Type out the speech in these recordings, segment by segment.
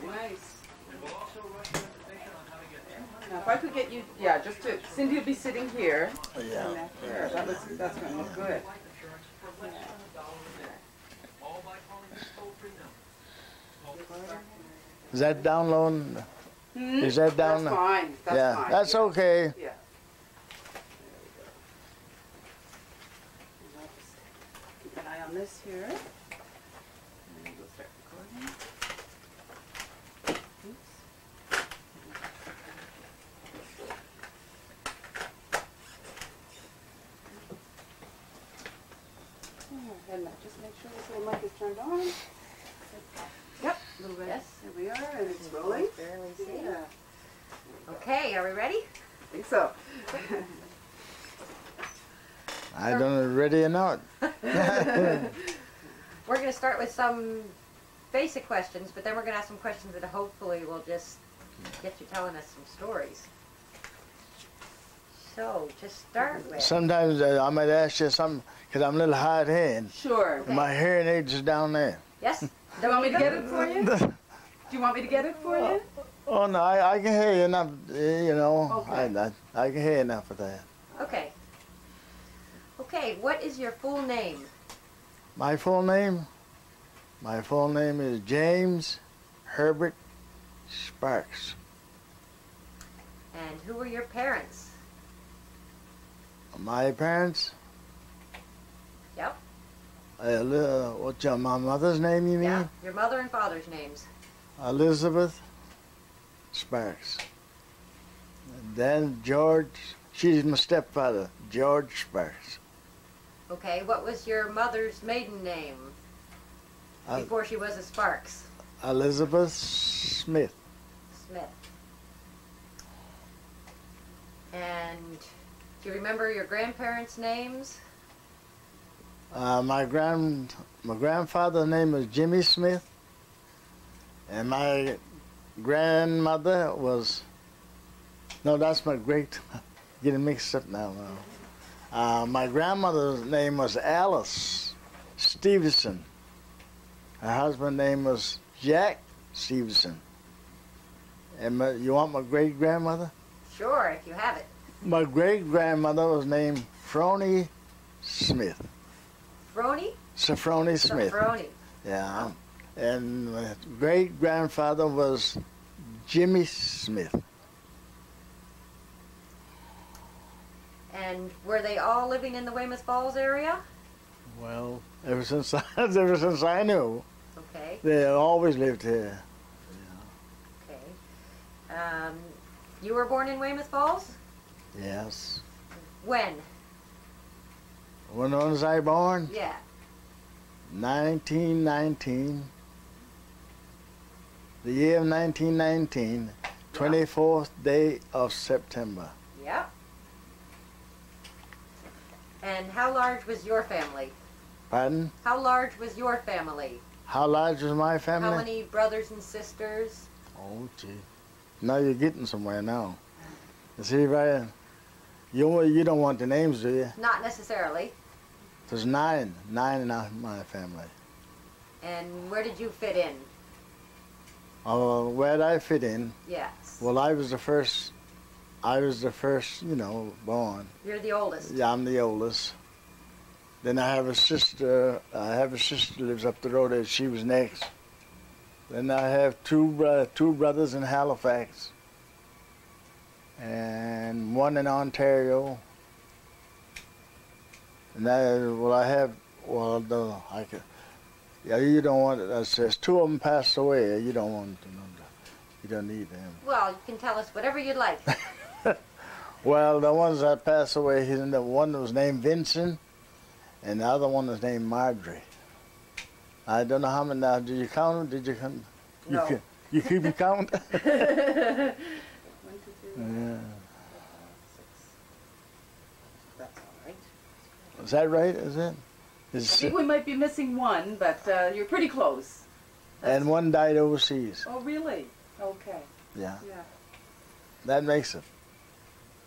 Nice. Now, if I could get you, yeah, just to, Cindy will be sitting here. Yeah. There, that's going to look good. Yeah. Is that down low? Is that down? That's fine. That's yeah, fine. that's okay. Yeah. Keep an eye on this here. And we'll start recording. Oops. And just make sure this little mic is turned on. Yep, a little bit. Yes. There we are, and it's rolling. Barely see. Yeah. Okay, are we ready? I think so. I don't know, ready or not. We're going to start with some basic questions, but then we're going to ask some questions that hopefully will just get you telling us some stories. So, to start with. Sometimes I might ask you something, because I'm a little hard headed. Sure. Okay. My hearing aids is down there. Yes? Do you want me to get it for you? Do you want me to get it for you? Oh, no, I can hear you enough, you know. Okay. I can hear enough of that. Okay. Okay, what is your full name? My full name? My full name is James Herbert Sparks. And who were your parents? My parents? Yep. What's my mother's name, you mean? Yeah, your mother and father's names. Elizabeth Sparks. And then George, she's my stepfather, George Sparks. Okay, what was your mother's maiden name before she was a Sparks? Elizabeth Smith. Smith. And do you remember your grandparents' names? My grandfather's name was Jimmy Smith, and my grandmother was, no, that's my great, getting mixed up now. My grandmother's name was Alice Stevenson. Her husband's name was Jack Stevenson. And you want my great-grandmother? Sure, if you have it. My great-grandmother was named Phrony Smith. Frony? Sophrony Smith. Sophrony. Yeah. And my great-grandfather was Jimmy Smith. And were they all living in the Weymouth Falls area? Well, ever since I knew, Okay. they always lived here. Okay. You were born in Weymouth Falls? Yes. When? When was I born? Yeah. 1919. The year of 1919, 24th day of September. Yep. And how large was your family? Pardon? How large was your family? How large was my family? How many brothers and sisters? Oh, gee. Now you're getting somewhere now. You see, right? You don't want the names, do you? Not necessarily. There's nine in my family. And where did you fit in? Where'd I fit in? Yes. Well, I was the first, you know, born. You're the oldest. Yeah, I'm the oldest. Then I have a sister who lives up the road, and she was next. Then I have two brothers in Halifax, and one in Ontario. And yeah, you don't want it. That says two of them passed away. You don't want to know. You don't need them. Well, you can tell us whatever you'd like. Well, the ones that passed away, the one was named Vincent, and the other one was named Marjorie. I don't know how many now. Did you count them? Did you count? No. You keep count? 1, 2, 3, Yeah. 6. That's all right. Is that right? Is it? I think we might be missing one, but you're pretty close. And one died overseas. Oh, really? Okay. Yeah. Yeah. That makes it.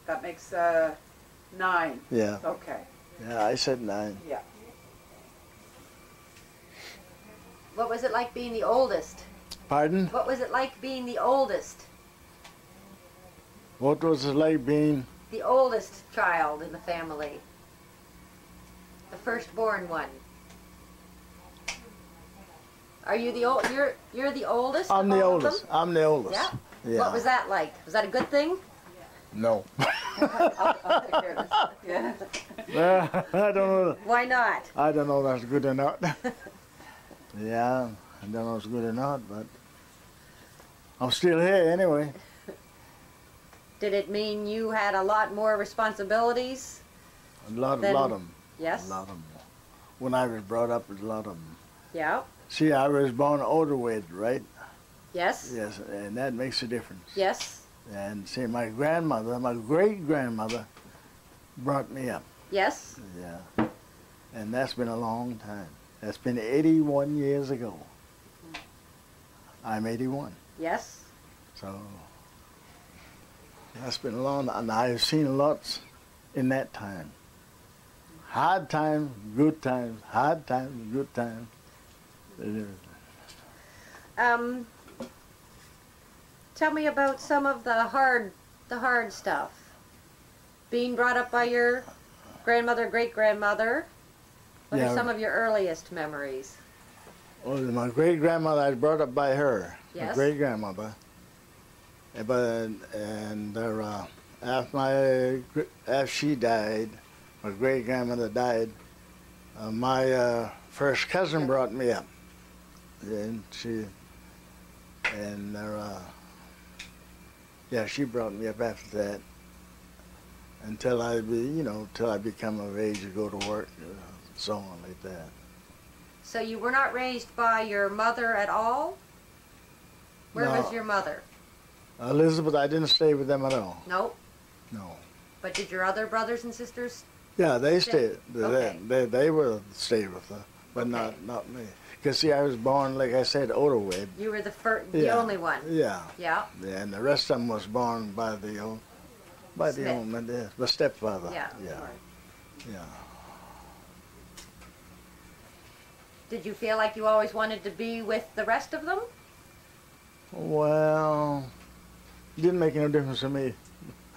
That makes 9. Yeah. Okay. Yeah, I said 9. Yeah. What was it like being the oldest? Pardon? What was it like being the oldest? What was it like being? The oldest child in the family. The firstborn one. Are you the old? You're the oldest. I'm of the all of oldest. them? I'm the oldest. Yeah. Yeah. What was that like? Was that a good thing? No. I'll take care of this. Yeah. I don't know. Why not? I don't know if that's good or not. Yeah, I don't know if it's good or not, but I'm still here anyway. Did it mean you had a lot more responsibilities? A lot of them. Yes. A lot of them. When I was brought up, a lot of them. Yeah. See, I was born overweight, right? Yes. Yes, and that makes a difference. Yes. And see, my grandmother, my great-grandmother, brought me up. Yes. Yeah. And that's been a long time. That's been 81 years ago. I'm 81. Yes. So that's been a long, and I've seen lots in that time. Hard times, good times, hard times, good times. Tell me about some of the hard stuff. Being brought up by your grandmother, great-grandmother. What Yeah. are some of your earliest memories? Well, my great-grandmother, I was brought up by her. Yes. My great-grandmother. After she died, my great-grandmother died, my first cousin brought me up. And she brought me up after that until till I become of age to go to work, so on like that. So you were not raised by your mother at all? Where No. was your mother? Elizabeth, I didn't stay with them at all. No. No. But did your other brothers and sisters? Yeah, they stayed. Okay. They were stayed with her, but Okay. not me. Because see, I was born, like I said, overweight. You were the only one. Yeah. Yeah. Yeah, and the rest of them was born by the old, Smith. my stepfather. Yeah. Yeah. Yeah. Did you feel like you always wanted to be with the rest of them? Well, didn't make any difference to me.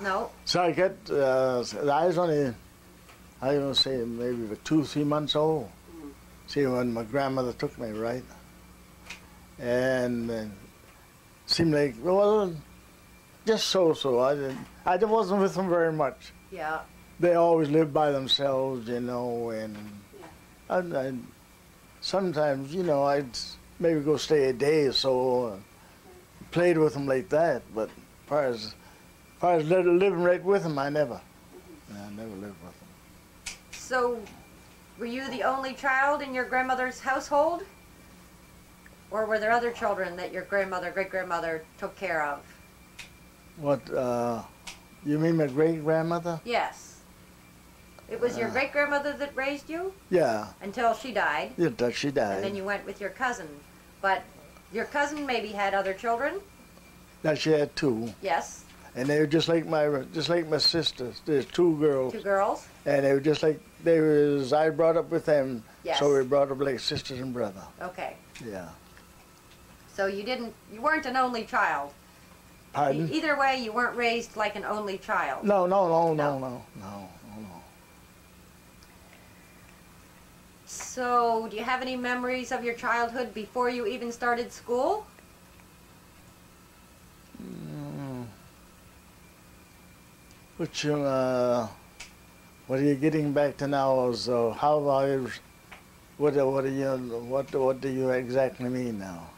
No. So I got, I was only, I don't say maybe 2, 3 months old. See, when my grandmother took me, right? And seemed like, well, just so. I wasn't with them very much. Yeah. They always lived by themselves, and I sometimes, I'd maybe go stay a day or so, played with them like that. But as far as living right with them, I never lived with them. So, were you the only child in your grandmother's household? Or were there other children that your grandmother, great-grandmother took care of? What, you mean my great-grandmother? Yes. It was your great-grandmother that raised you? Yeah. Until she died? Yeah, she died. And then you went with your cousin. But your cousin maybe had other children? Now she had 2. Yes. And they were just like my sisters. There's 2 girls. 2 girls? And they were just like, I brought up with them. Yes. So we brought up like sisters and brother. Okay. Yeah. So you weren't an only child. Pardon? Either way, you weren't raised like an only child. No. No. So, do you have any memories of your childhood before you even started school? Which, what are you getting back to now is how what do you exactly mean now?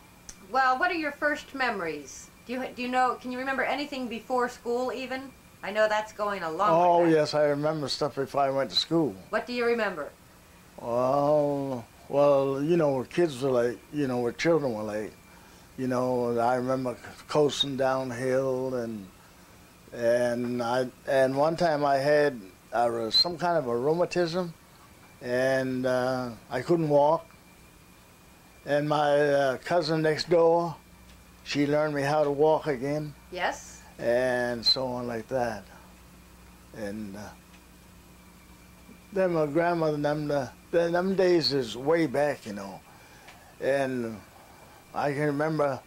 Well, what are your first memories? Do you know, can you remember anything before school even? I know that's going a long way Oh, back. yes, I remember stuff before I went to school. What do you remember? Well, what kids were like, what children were like. I remember coasting downhill and one time I was some kind of a rheumatism and I couldn't walk. And my cousin next door, she learned me how to walk again. Yes. And so on like that. And then my grandmother, them days is way back, And I can remember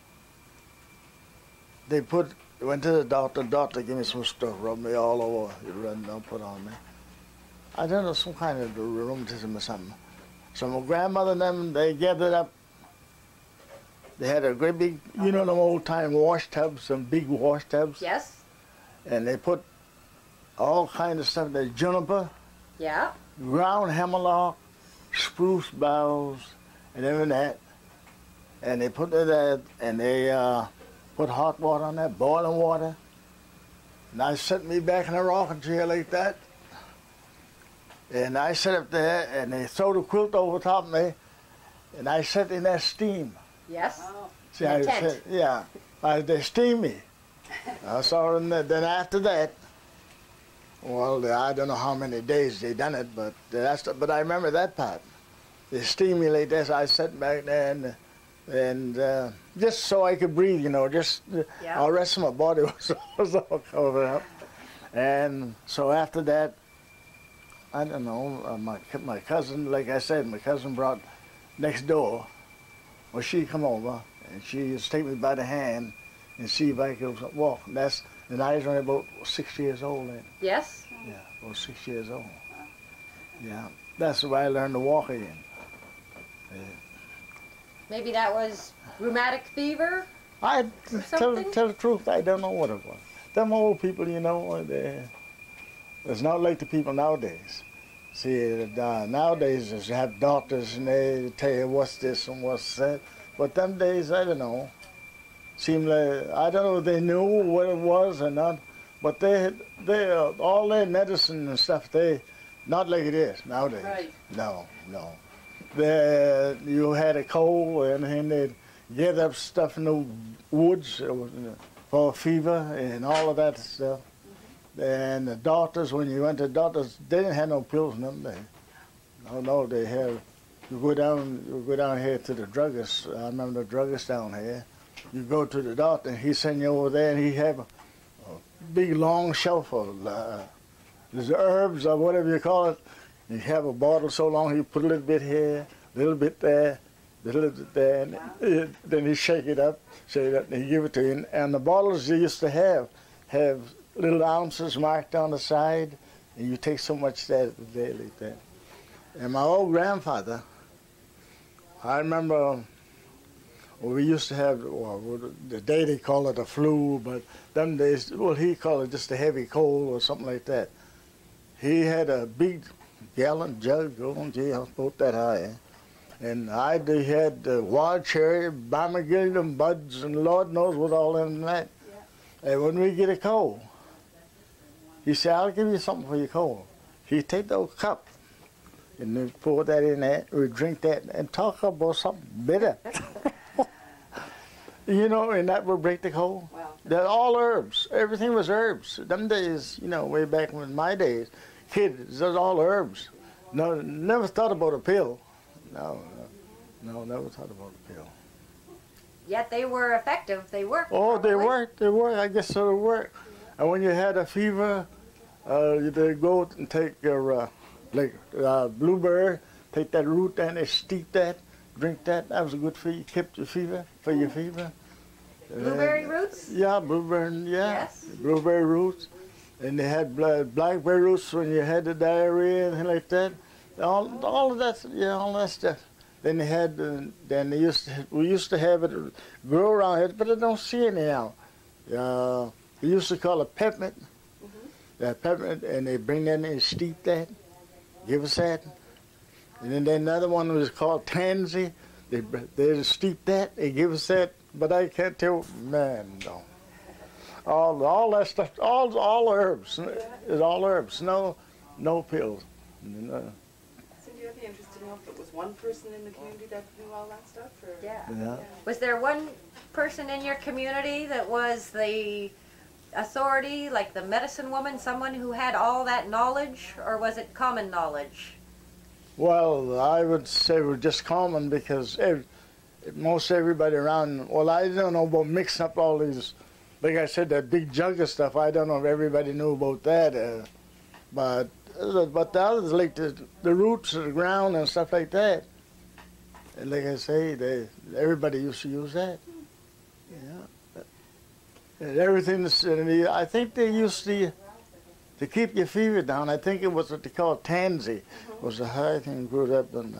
went to the doctor gave me some stuff, rubbed me all over, he rubbed and put on me. I don't know, some kind of rheumatism or something. So my grandmother and them, they gathered up. They had a great big, you know, them old time wash tubs, some big wash tubs. Yes. And they put all kinds of stuff, the juniper, Yeah. ground hemlock, spruce boughs, and everything that. And they put that, and they put hot water on that, boiling water. And I set me back in a rocking chair like that. And I sat up there, and they throw the quilt over top of me, and I sat in that steam. Yes. Oh. See, In a I tent. said, yeah, they steam me. I saw them. Then after that, well, I don't know how many days they done it, but but I remember that part. They steam me like this. I sat back there and just so I could breathe, you know, just Yeah. all the rest of my body was all covered up. And so after that, I don't know, my cousin, like I said, my cousin brought next door. Well, she come over and she used to take me by the hand and see if I could walk. And I was only about 6 years old then. Yes. Yeah, about 6 years old. Yeah, that's where I learned to walk again. Maybe that was rheumatic fever. Tell the truth, I don't know what it was. Them old people, you know, it's not like the people nowadays. See, nowadays you have doctors and they tell you what's this and what's that. But them days, I don't know. Seemed like, I don't know if they knew what it was or not, but they all their medicine and stuff, not like it is nowadays. Right. No. You had a cold and they'd get up stuff in the woods for fever and all of that stuff. And the doctors, when you went to the doctors, they didn't have no pills in them days. No, they had, you go down here to the druggist. I remember the druggist down here. You go to the doctor, and he send you over there, and he have a big long shelf of there's herbs or whatever you call it. You have a bottle so long, he put a little bit here, a little bit there, a little bit there, and then he shake it up, and he give it to you. And the bottles they used to have little ounces marked on the side, and you take so much that a day like that. And my old grandfather, I remember we used to have, the day they call it a flu, but them days, he called it just a heavy cold or something like that. He had a big gallon jug, about that high, and he had wild cherry, Barmagillion buds, and Lord knows what all in that. Yeah. And when we get a cold, he said, I'll give you something for your cold. He take the old cup and then pour that in there, we drink that and talk about something bitter. You know, and that would break the cold. Wow. They're all herbs. Everything was herbs. Them days, you know, way back in my days, kids, it was all herbs. No, never thought about a pill. No, never thought about a pill. Yet they were effective. They worked. Oh, they probably. worked. They worked. I guess so. They worked. And when you had a fever, they go and take your blueberry, take that root and they steep that, drink that. That was good for you. Kept your fever for your fever. Blueberry roots. Yeah, blueberry. Yeah, Yes. blueberry roots. And they had blackberry roots when you had the diarrhea and anything like that. All of that, all that stuff. Then they had, we used to have it grow around here, but I don't see any now. We used to call it peppermint. That peppermint, and they bring that in and steep that, give us that. And then another one was called tansy. They steep that, they give us that, but I can't tell, man, no. All that stuff, all herbs. It's all herbs. No pills. No. Cindy, I'd be interested to know if it was one person in the community that knew all that stuff, or Yeah. Was there one person in your community that was the authority, like the medicine woman, someone who had all that knowledge, or was it common knowledge? Well, I would say we're just common because most everybody around, well, I don't know about mixing up all these, like I said, that big jug of stuff. I don't know if everybody knew about that, but the others, like the roots of the ground and stuff like that. And like I say, everybody used to use that. Yeah. And everything, I think they used to keep your fever down. I think it was what they call tansy. Was the high thing grew up and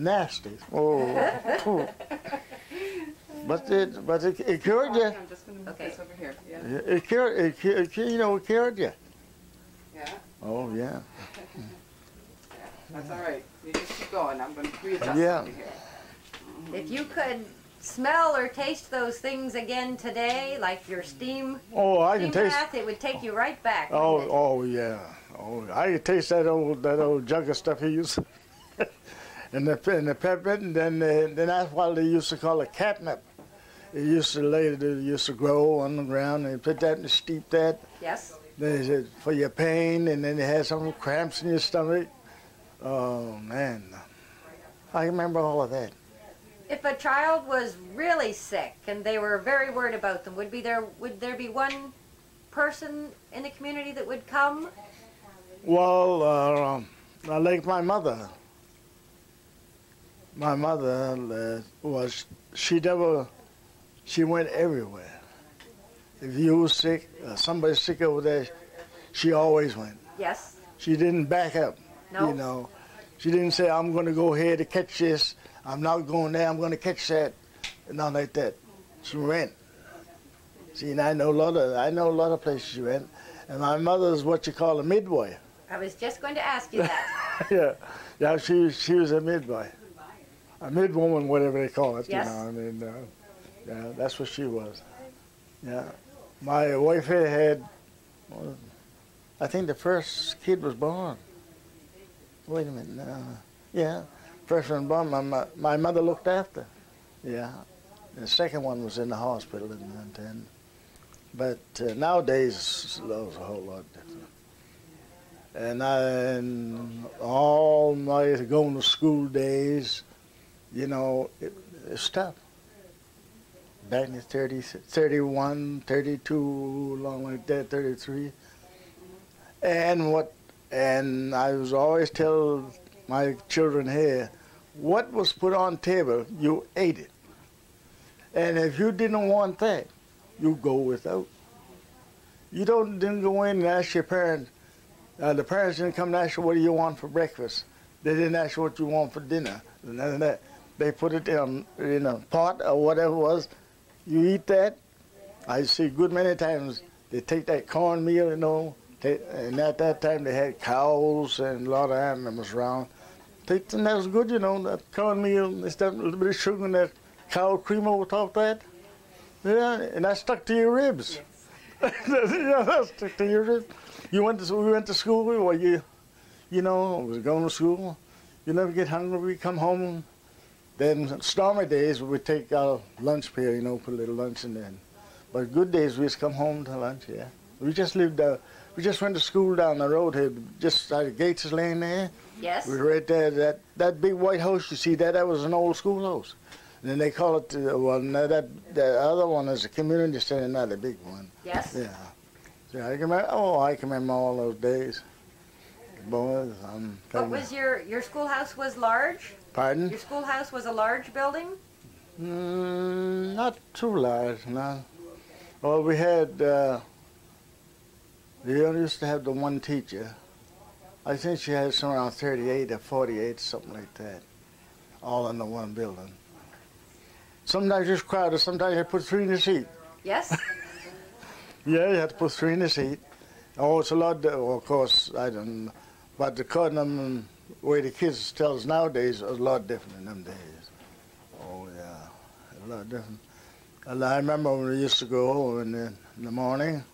nasty. Oh, phew. But it cured you. I'm just going to move this over here. Yeah. It cured you. Yeah. Oh yeah. Yeah. That's all right. You just keep going. I'm going to readjust Yeah. over here. If you could smell or taste those things again today, like your steam Oh, I can taste. bath, it would take you right back. Oh, wouldn't it? oh yeah. Oh, I can taste that old jug of stuff he used. and the peppermint, and then that's why they used to call it catnip. It used to grow on the ground, and they put that and steep that. Yes. Then they said for your pain, and then they had some cramps in your stomach. Oh man, I remember all of that. If a child was really sick and they were very worried about them, would there be one person in the community that would come? Well, like my mother. My mother she went everywhere. If you were sick, somebody sick over there, she always went. Yes. She didn't back up. No. You know, she didn't say, I'm going to go here to catch this. I'm not going there. I'm going to catch that. Not like that. She went. See, and I know a lot of places she went. And my mother's what you call a midwife. I was just going to ask you that. Yeah. She was a midwife, a midwoman, whatever they call it. Yes. You know, I mean, yeah, that's what she was. Yeah. My wife had, well, I think the first kid was born. Wait a minute. Yeah, first one born. My mother looked after. Yeah. The second one was in the hospital and then. But nowadays, it's a whole lot different. And all my going to school days, you know, it's tough. Back in the 30s, 31, 32, along like that, 33. And I was always tell my children here, what was put on table, you ate it. And if you didn't want that, you go without. You didn't go in and ask your parents. The parents didn't come and ask you, what do you want for breakfast? They didn't ask you what you want for dinner. None of that. They put it in a pot or whatever it was. You eat that. I see good many times they take that cornmeal, you know, and at that time they had cows and a lot of animals around. And that was good, you know, that cornmeal, they stuff, a little bit of sugar and that cow cream over top of that. Yeah, and that stuck to your ribs. Yes. Yeah, that stuck to your ribs. We went to school, or you was going to school. You never get hungry. We come home. Then stormy days, we take our lunch pail, you know, put a little lunch in there. But good days, we just come home to lunch, yeah. We just lived, we just went to school down the road here, just the gates is laying there. Yes. We were right there, that big white house, you see that was an old schoolhouse. And then they call it, that other one is a community center, not a big one. Yes. Yeah. Yeah, I can remember all those days. Boys, What was your schoolhouse was large? Pardon? Your schoolhouse was a large building? Not too large, no. Well, we had, we only used to have the one teacher. I think she had somewhere around 38 or 48, something like that, all in the one building. Sometimes it's crowded, sometimes you put 3 in the seat. Yes. Yeah, you have to put 3 in the seat. Oh, it's a lot, well, of course, I don't know. But the custom, way the kids tell us nowadays, is a lot different in them days. Oh, yeah, a lot different. And I remember when we used to go in the morning,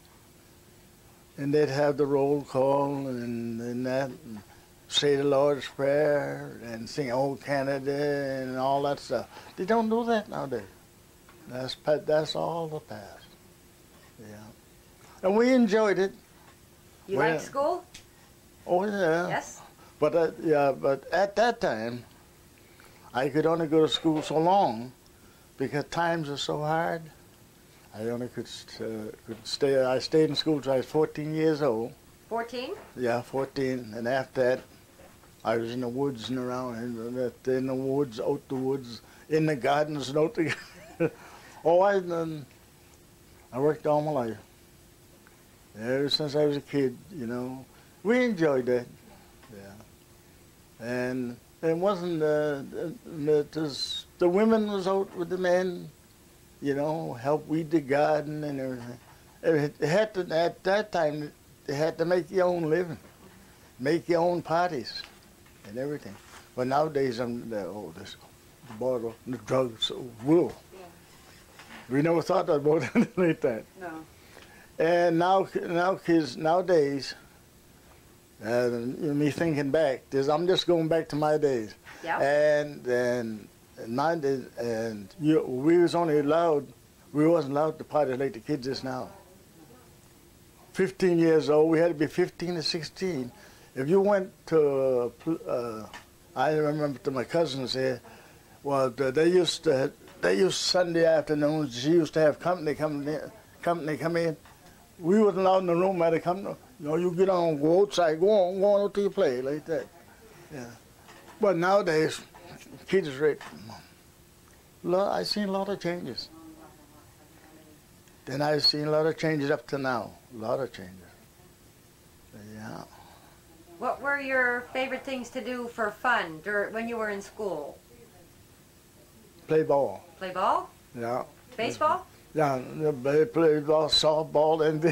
and they'd have the roll call and that, and say the Lord's Prayer, and sing Old Canada and all that stuff. They don't do that nowadays. That's all the past. Yeah. And we enjoyed it. You liked school? Oh, yeah. Yes. But at that time, I could only go to school so long because times are so hard. I only could stay. I stayed in school till I was 14 years old. 14? Yeah, 14. And after that, I was in the woods and around, in the woods, out the woods, in the gardens and out the. Oh, I worked all my life. Ever since I was a kid, you know. We enjoyed that. Yeah. And it wasn't, the women was out with the men, you know, help weed the garden and everything. It had to, at that time, they had to make your own living, make your own parties and everything. But nowadays, this bottle, the drugs, whoa. Yeah. We never thought about anything like that. No. And now kids nowadays, me thinking back, I'm just going back to my days. Yeah. And my days, we wasn't allowed to party like the kids is now. 15 years old, we had to be 15 to 16. If you went to, I remember my cousin said, well, they used Sunday afternoons. She used to have company come in. We wasn't allowed in the room at the company. You know, you get on, go outside, go on out to your play like that. Yeah. But nowadays, kids are right. I've seen a lot of changes. Then I've seen a lot of changes up to now. A lot of changes. Yeah. What were your favorite things to do for fun when you were in school? Play ball. Play ball? Yeah. Baseball? Yeah, they play ball, softball, and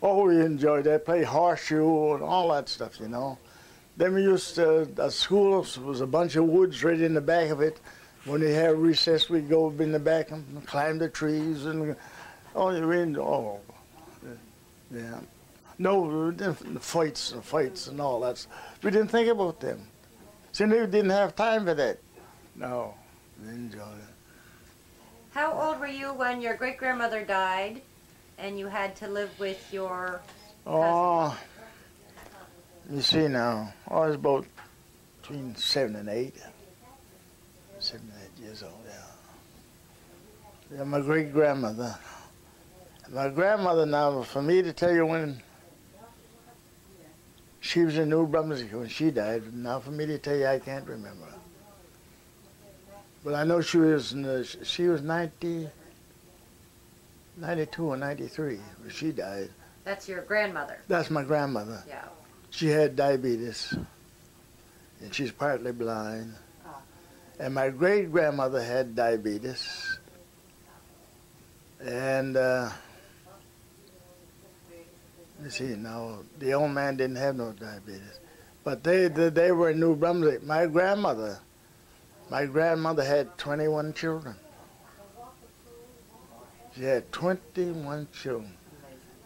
we enjoyed that. Play horseshoe and all that stuff, you know. Then we used to, at school, was a bunch of woods right in the back of it. When they had recess, we'd go in the back and climb the trees and yeah. No, we didn't fights and all that. We didn't think about them. See, we didn't have time for that. No, we enjoyed it. How old were you when your great-grandmother died and you had to live with your cousin? Oh, you see now, I was about between 7 and 8. 7 and 8 years old, yeah. Yeah, my great-grandmother. My grandmother now, for me to tell you when she was in New Brunswick when she died, now for me to tell you, I can't remember. But I know she was 92 or 93 when she died. That's your grandmother? That's my grandmother. Yeah. She had diabetes, and she's partly blind. Oh. And my great-grandmother had diabetes. And, you see, now, the old man didn't have no diabetes. But they were in New Brunswick. My grandmother had 21 children. She had 21 children.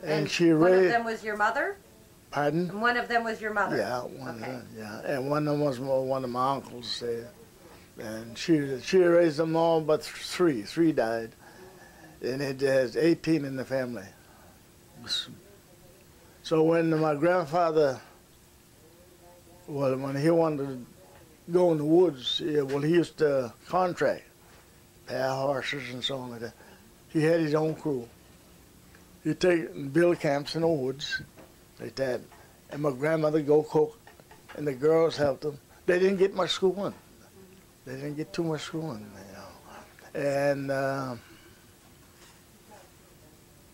And she one raised... of them was your mother? Pardon? And one of them was your mother? Yeah, one of Okay. them, yeah. And one of them was one of my uncles there. And she raised them all but three. 3 died. And it has 18 in the family. So when my grandfather, well, when he wanted to go in the woods, he used to contract, pair horses and so on like that. He had his own crew. He'd take build camps in the woods like that, and my grandmother go cook, and the girls helped them. They didn't get much schooling. They didn't get too much schooling, you know. And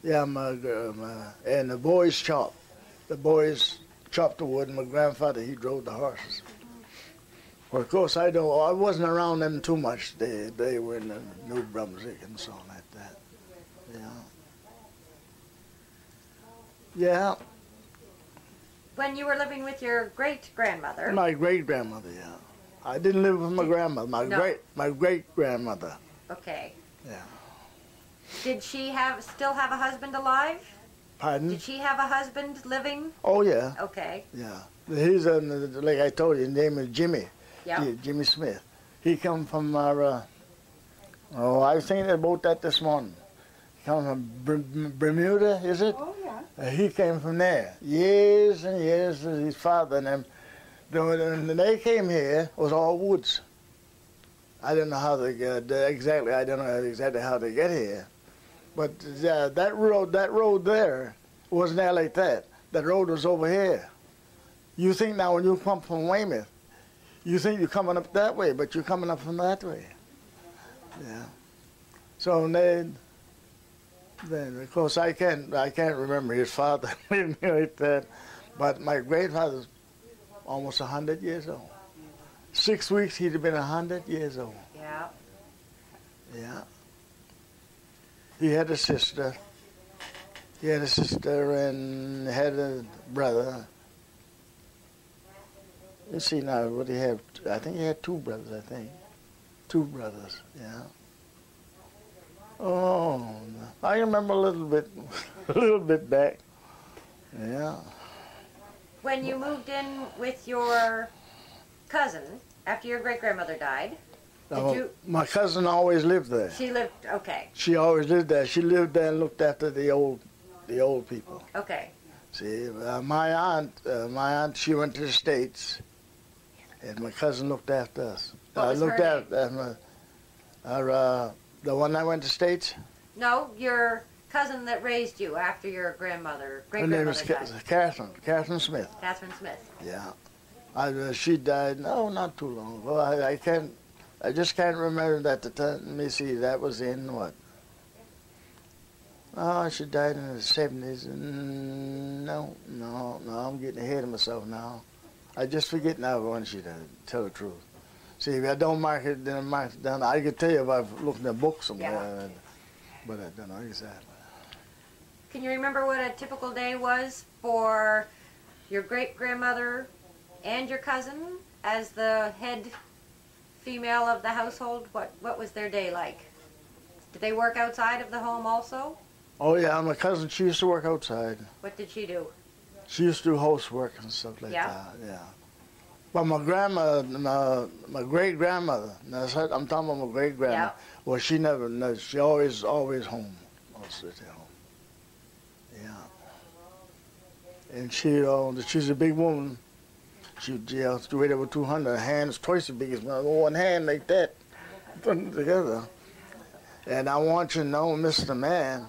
yeah, and the boys chopped. The boys chopped the wood, and my grandfather, he drove the horses. Well, of course, I wasn't around them too much. They were in the New Brunswick and so on like that. Yeah. Yeah. When you were living with your great-grandmother? My great-grandmother, yeah. I didn't live with my grandmother. My great-grandmother. Okay. Yeah. Did she still have a husband alive? Pardon? Did she have a husband living? Oh, yeah. Okay. Yeah. He's, like I told you, his name is Jimmy. Yeah. Jimmy Smith. He come from our, I was thinking about that this morning. He come from Bermuda, is it? Oh, yeah. He came from there. Years and years, his father and them. When they came here, it was all woods. I don't know how they get exactly. I don't know exactly how they get here, but that road there wasn't there like that. That road was over here. You think now when you come from Weymouth, you think you're coming up that way, but you're coming up from that way. Yeah. So Then, of course, I can't remember his father like that, but my grandfather's almost 100 years old. 6 weeks, he'd have been 100 years old. Yeah. Yeah. He had a sister. He had a sister and had a brother. You see now, what he have? I think he had 2 brothers, I think. 2 brothers, yeah. Oh, I remember a little bit, a little bit back. Yeah. When you moved in with your cousin after your great-grandmother died, did you? My cousin always lived there. She lived, okay, She always lived there. She lived there and looked after the old people. okay. See, my aunt, she went to the States, and my cousin looked after us. What was looked her after the one that went to the States. No, your cousin that raised you after your grandmother, Her name was great-grandmother died. Catherine Smith. Catherine Smith. Yeah, she died. No, not too long ago. I just can't remember that the time. Let me see. That was in what? Oh, she died in the 70s. No, I'm getting ahead of myself now. I just forget now when she died, tell the truth. See, if I don't mark it, then I mark it down. I could tell you if I've looked in a book somewhere, but I don't know exactly. Can you remember what a typical day was for your great-grandmother and your cousin as the head female of the household? What was their day like? Did they work outside of the home also? Oh, yeah, my cousin, she used to work outside. What did she do? She used to do housework and stuff like that, yeah. But my grandmother, my great-grandmother, I'm talking about my great-grandmother, well, she never, no, she always home, also at home. Yeah. And she's a big woman. She weighed over 200, her hands twice as big as mine, one hand like that, put them together. And I want you to know, Mr. Man,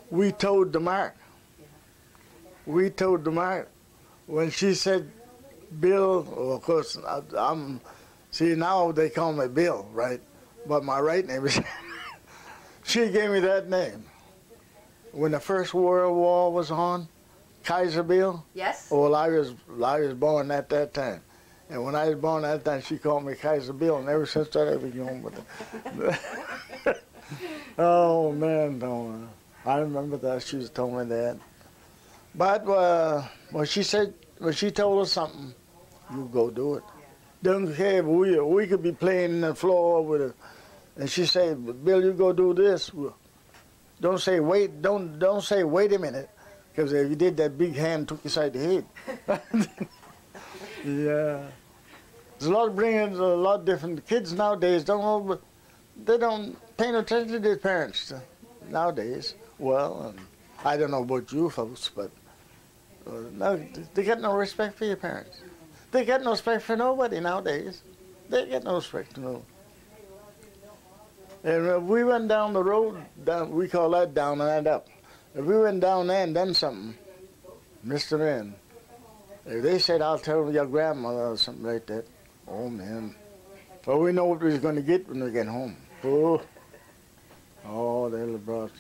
we told the mark. We told the mark. When she said Bill, well, of course, see, now they call me Bill, right? But my right name is, she gave me that name. When the First World War was on, Kaiser Bill. Yes. Well, I was born at that time. And when I was born at that time, she called me Kaiser Bill, and ever since that, I've been going with it. Oh, man, don't I remember that. She told me that. But when she told us something, you go do it. Don't care if we could be playing in the floor with her, and she said, Bill, you go do this. Don't say wait. Don't say wait a minute, because if you did, that big hand took you side the head. Yeah. There's a lot of different kids nowadays don't know, but they don't pay no attention to their parents nowadays. Well, I don't know about you folks, but no, they get no respect for your parents. They get no respect for nobody nowadays. They get no respect to no. And if we went down the road, we call that down and up. If we went down there and done something, Mr. Man, if they said, I'll tell your grandmother or something like that, oh, man. Well, we know what we're going to get when we get home. Oh, they'll have brought.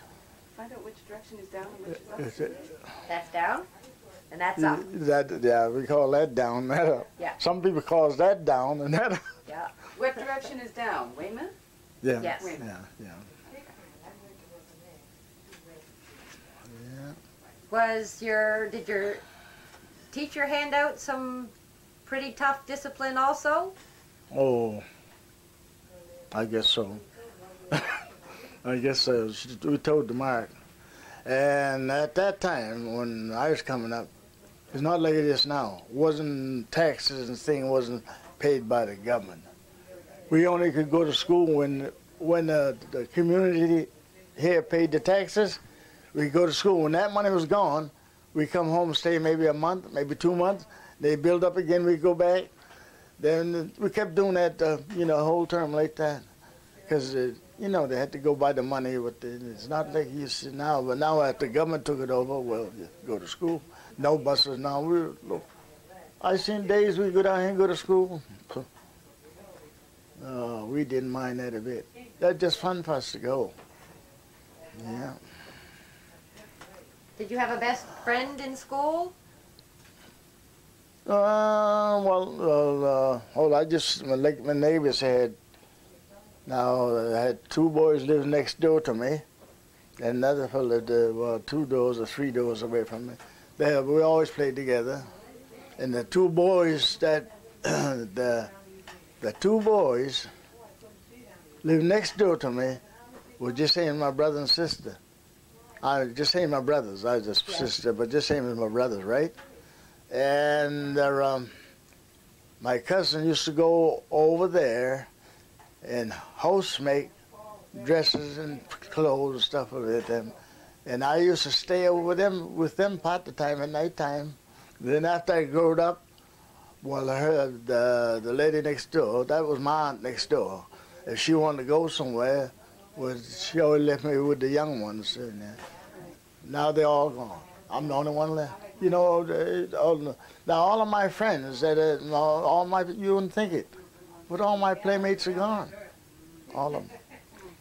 Find out which direction is down and which is up. That's down, and that's up. Yeah, we call that down, that up. Yeah. Some people call that down and that up. Yeah. What direction is down? Weymouth? Yeah. Yes. Weymouth. Yeah. Did your teacher hand out some pretty tough discipline also? Oh, I guess so. I guess so. We told the mark. And at that time, when I was coming up, it's not like it is now. Wasn't taxes and things wasn't paid by the government. We only could go to school when the community here paid the taxes. We go to school. When that money was gone, we come home and stay maybe a month, maybe 2 months. They build up again, we go back. Then we kept doing that, whole term like that. Because, they had to go by the money. But it's not like you see now. But now after the government took it over, well, you go to school. No buses now. I seen days we go down here and go to school. We didn't mind that a bit. That's just fun for us to go. Yeah. Did you have a best friend in school? I just, like my neighbors had, now I had 2 boys living next door to me, and another fellow lived 2 doors or 3 doors away from me. We always played together, and the 2 boys that, the 2 boys lived next door to me were just saying my brother and sister. I just saying my brothers, I was just sister, but just saying as my brothers, right? And my cousin used to go over there and house make dresses and clothes and stuff with them. And I used to stay over with them part of the time at night time. Then after I grew up, well, I heard the lady next door, that was my aunt next door. If she wanted to go somewhere, she always left me with the young ones. And, now they're all gone. I'm the only one left. You know, now all of my friends, you wouldn't think it, but all my playmates are gone. All of them.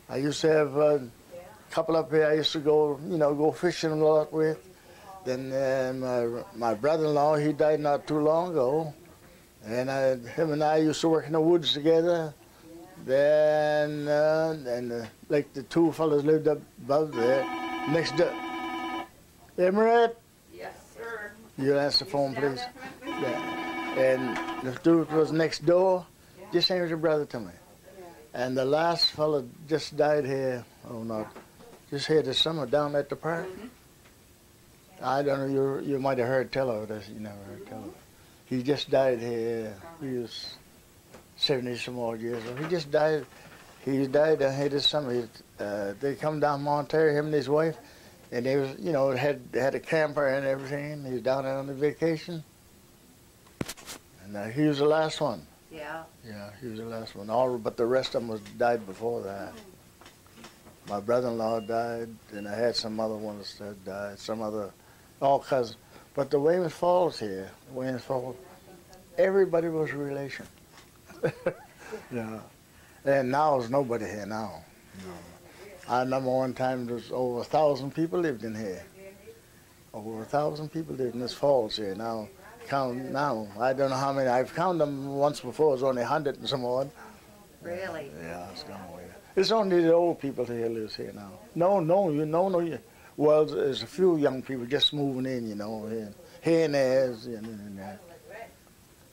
I used to have a couple up here I used to go fishing a lot with. Then my brother-in-law, he died not too long ago. And him and I used to work in the woods together. Then, like the 2 fellows lived up above there, next door. Emirate? Yes, sir. You answer the phone, please. Yeah. And the dude was next door, just same as your brother to me. And the last fellow just died here, just here this summer down at the park. I don't know, you might have heard tell of this, you never heard tell of it. He just died here, he was 70 some odd years old. He just died, here this summer. They come down Montero, him and his wife, and they was, had a camper and everything. He was down there on the vacation. And he was the last one. Yeah. Yeah, he was the last one. All but the rest of them died before that. My brother-in-law died, and I had some other ones that died, all cousins. But the Weymouth Falls here, Weymouth Falls, everybody was a relation. Yeah. And now there's nobody here now. No. I remember one time there was over 1,000 people lived in here. Over 1,000 people lived in this falls here. Now, count now. I don't know how many. I've counted them once before. It was only 100 and some odd. Really? Yeah, it's gone away. It's only the old people here lives here now. No. Well, there's a few young people just moving in, here and there,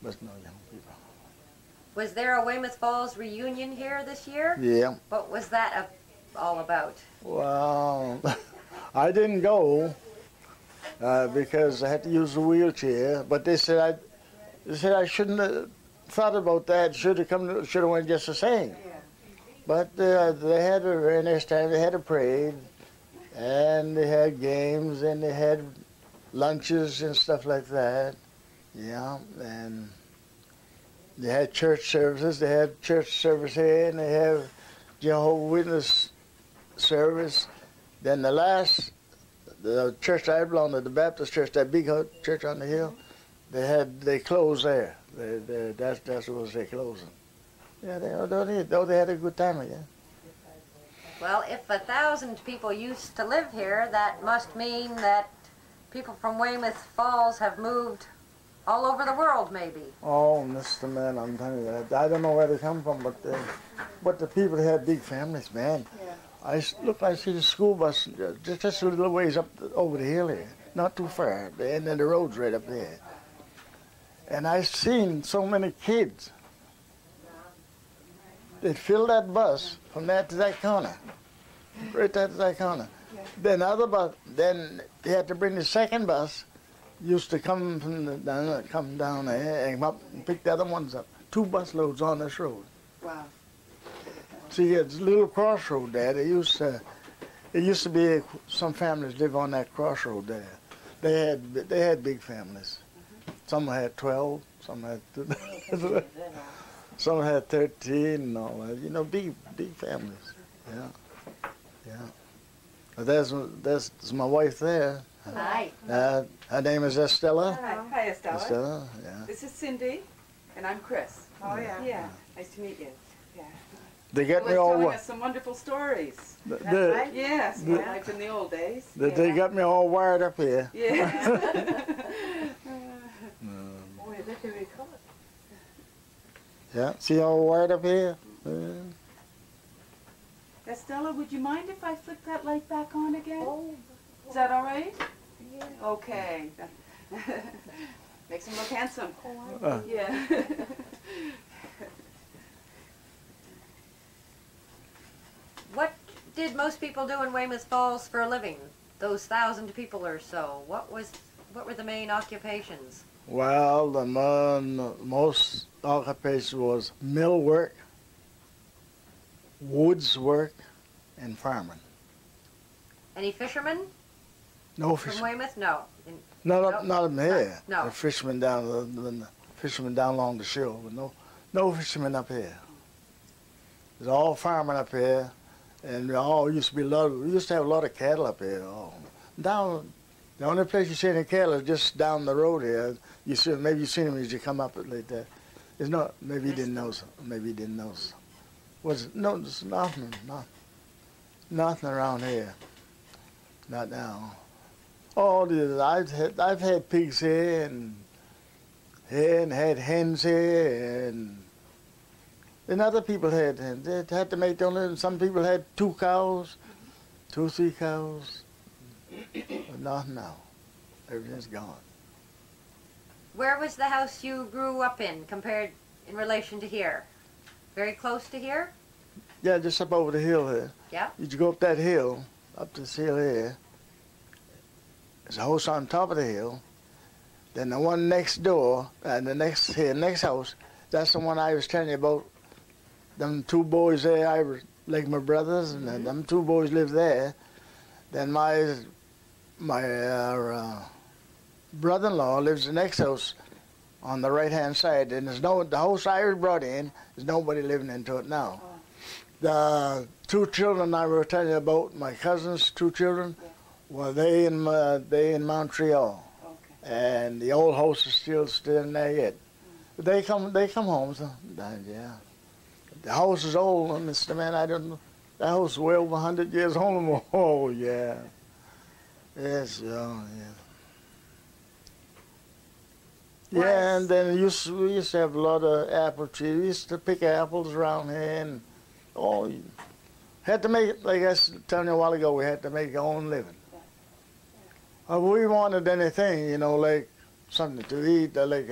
but no young people. Was there a Weymouth Falls reunion here this year? Yeah. What was that all about? Well, I didn't go because I had to use the wheelchair. But they said I shouldn't have thought about that. Should have went just the same. But they had in this time they had a parade, and they had games, and they had lunches and stuff like that. Yeah, and they had church services. They had church service here, and they have Jehovah's Witness service. Then the church I belong to, the Baptist church, that big church on the hill, they closed there. That's what they closing. Yeah, they had a good time again. Well, if 1,000 people used to live here, that must mean that people from Weymouth Falls have moved all over the world, maybe. Oh, Mr. Man, I'm telling you that. I don't know where they come from, but the people had big families, man. Yeah. I see the school bus just a little ways up over the hill here, not too far, and then the road's right up there. And I seen so many kids. They'd fill that bus from that to that corner, right there to that corner. Yeah. Then then they had to bring the second bus. Used to come down there and come up and pick the other ones up. 2 bus loads on this road. Wow. See, it's a little crossroad there. It used to be some families live on that crossroad there. They had big families. Some had 12, some had some had 13 and all that. Big families. Yeah. But there's my wife there. Hi. Her name is Estella. Hi, Estella. Yeah. This is Cindy, and I'm Chris. Oh, yeah. Yeah. Nice to meet you. Yeah. They get He me was all telling us some wonderful stories. they, Yes, like in the old days. they got me all wired up here. Yes. Boy, that can be caught. Yeah, see all wired up here? Estella, would you mind if I flick that light back on again? Oh, Is that all right? yeah. Okay. Makes him look handsome. Oh, Yeah. What did most people do in Weymouth Falls for a living? Those 1,000 people or so. What were the main occupations? Well, the most occupation was mill work, woods work, and farming. Any fishermen No from fishermen. Weymouth? No. Not in here. No. The fishermen down along the shore, but no fishermen up here. It's all farming up here, and we used to have a lot of cattle up here. Down, the only place you see any cattle is just down the road here. Maybe you seen them as you come up like that. It's not. Maybe you didn't know. Maybe you didn't know. There's nothing around here. Not now. I've had pigs here and had hens here and other people had hens. They had to make their living. Some people had 2 cows, 2, 3 cows. But not now. Everything's gone. Where was the house you grew up in compared in relation to here? Very close to here? Yeah, just up over the hill here. Yeah. You go up that hill, up this hill here. There's a house on top of the hill. Then the one next door, and the next house, that's the one I was telling you about. Them 2 boys there, I was like my brothers, and them 2 boys lived there. Then my brother-in-law lives in the next house on the right-hand side, and the house I was brought in, there's nobody living into it now. The 2 children I was telling you about, my cousin's 2 children, well, they in Montreal, and the old house is still in there yet. But they come home sometimes, yeah. The house is old, Mr. Man. I don't know. The house is well over 100 years old. Oh yeah, yes, yeah. Yeah, and then we used to have a lot of apple trees. We used to pick apples around here, and had to make it, like I was telling you a while ago, we had to make our own living. We wanted anything, like something to eat, like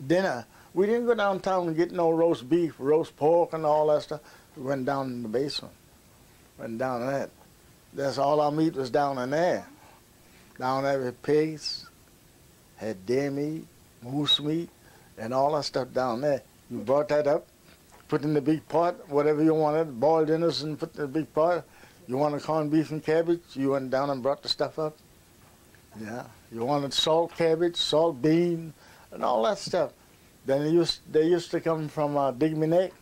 dinner. We didn't go downtown and get no roast beef, roast pork, and all that stuff. We went down in the basement, went down in that. That's all our meat was down in there. Down there with pigs, had deer meat, moose meat, and all that stuff down there. You brought that up, put in the big pot, whatever you wanted, boiled dinners and put in the big pot. You wanted corned beef and cabbage, you went down and brought the stuff up. Yeah, you wanted salt cabbage, salt bean, and all that stuff. Then they used to come from Digby Neck,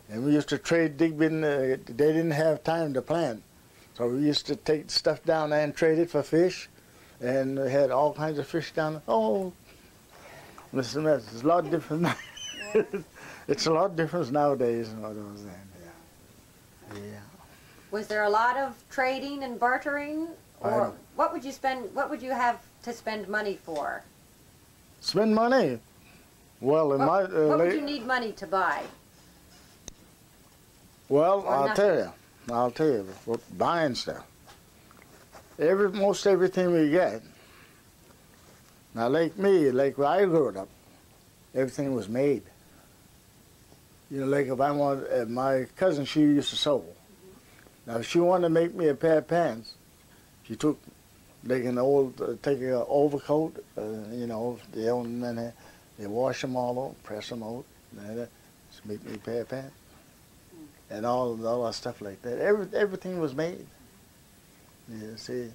and we used to trade Digby. They didn't have time to plant, so we used to take stuff down there and trade it for fish, and we had all kinds of fish down there. Oh, Mr. Mess, it's a lot different now. It's a lot different nowadays than what it was then. Yeah. Was there a lot of trading and bartering, or what would you have to spend money for? Spend money? Well, what would you need money to buy? Well, Or I'll tell you, for buying stuff. Most everything we get. Now, like me, like where I grew up, everything was made. Like if I wanted, my cousin, she used to sew. Now, if she wanted to make me a pair of pants, she took, take an overcoat, the old men, they wash them all out, press them out, and just make me a pair of pants. And all that stuff like that. Everything was made. You see.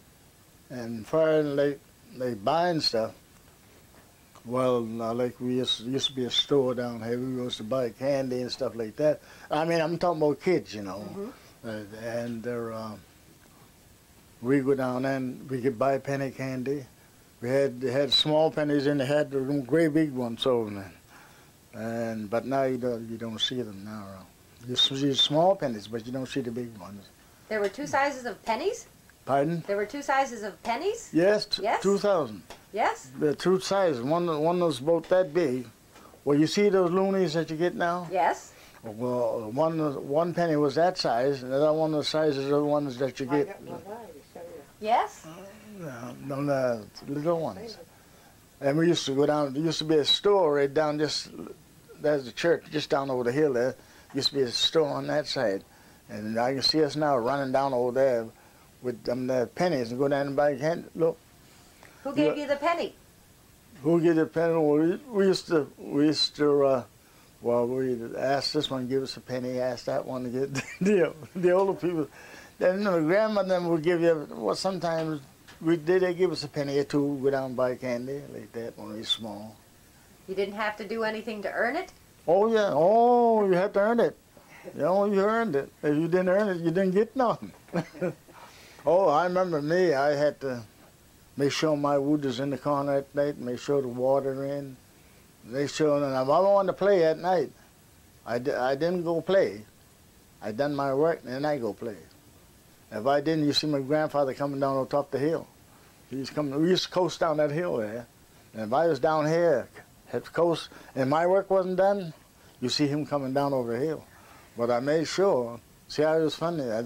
And for like buying stuff, well, like we used to be a store down here. We used to buy candy and stuff like that. I mean, I'm talking about kids, and we go down and we could buy penny candy. They had small pennies and they had the great big ones sold, but now you don't see them now. You see the small pennies, but you don't see the big ones. There were two sizes of pennies? Pardon? There were two sizes of pennies? Yes, Yes? 2,000. Yes? The two sizes. One was about that big. Well, you see those loonies that you get now? Yes. Well, one penny was that size, and the other one was the sizes of the ones that you I get. got my bag to show you. Yes? The little ones. And we used to go down, there used to be a store right down just, there's the church just down over the hill there. Used to be a store on that side. And I can see us now running down over there with them the pennies and go down and buy candy. Look, Who gave you the penny? who get a penny? Well, we used to, well, we'd ask this one to give us a penny, ask that one to get the older people. Then the grandmother would give you, well, sometimes they give us a penny or two, go down and buy candy like that when we were small. You didn't have to do anything to earn it? Oh, yeah. Oh, you had to earn it. You earned it. If you didn't earn it, you didn't get nothing. Oh, I remember me. I had to make sure my wood was in the corner at night, make sure the water in. Make sure, and if I wanted to play at night, I didn't go play. I done my work, and then I go play. If I didn't, you see my grandfather coming down on top of the hill. He's coming. We used to coast down that hill there. And if I was down here at the coast and my work wasn't done, you see him coming down over the hill. But I made sure. See, I was funny. I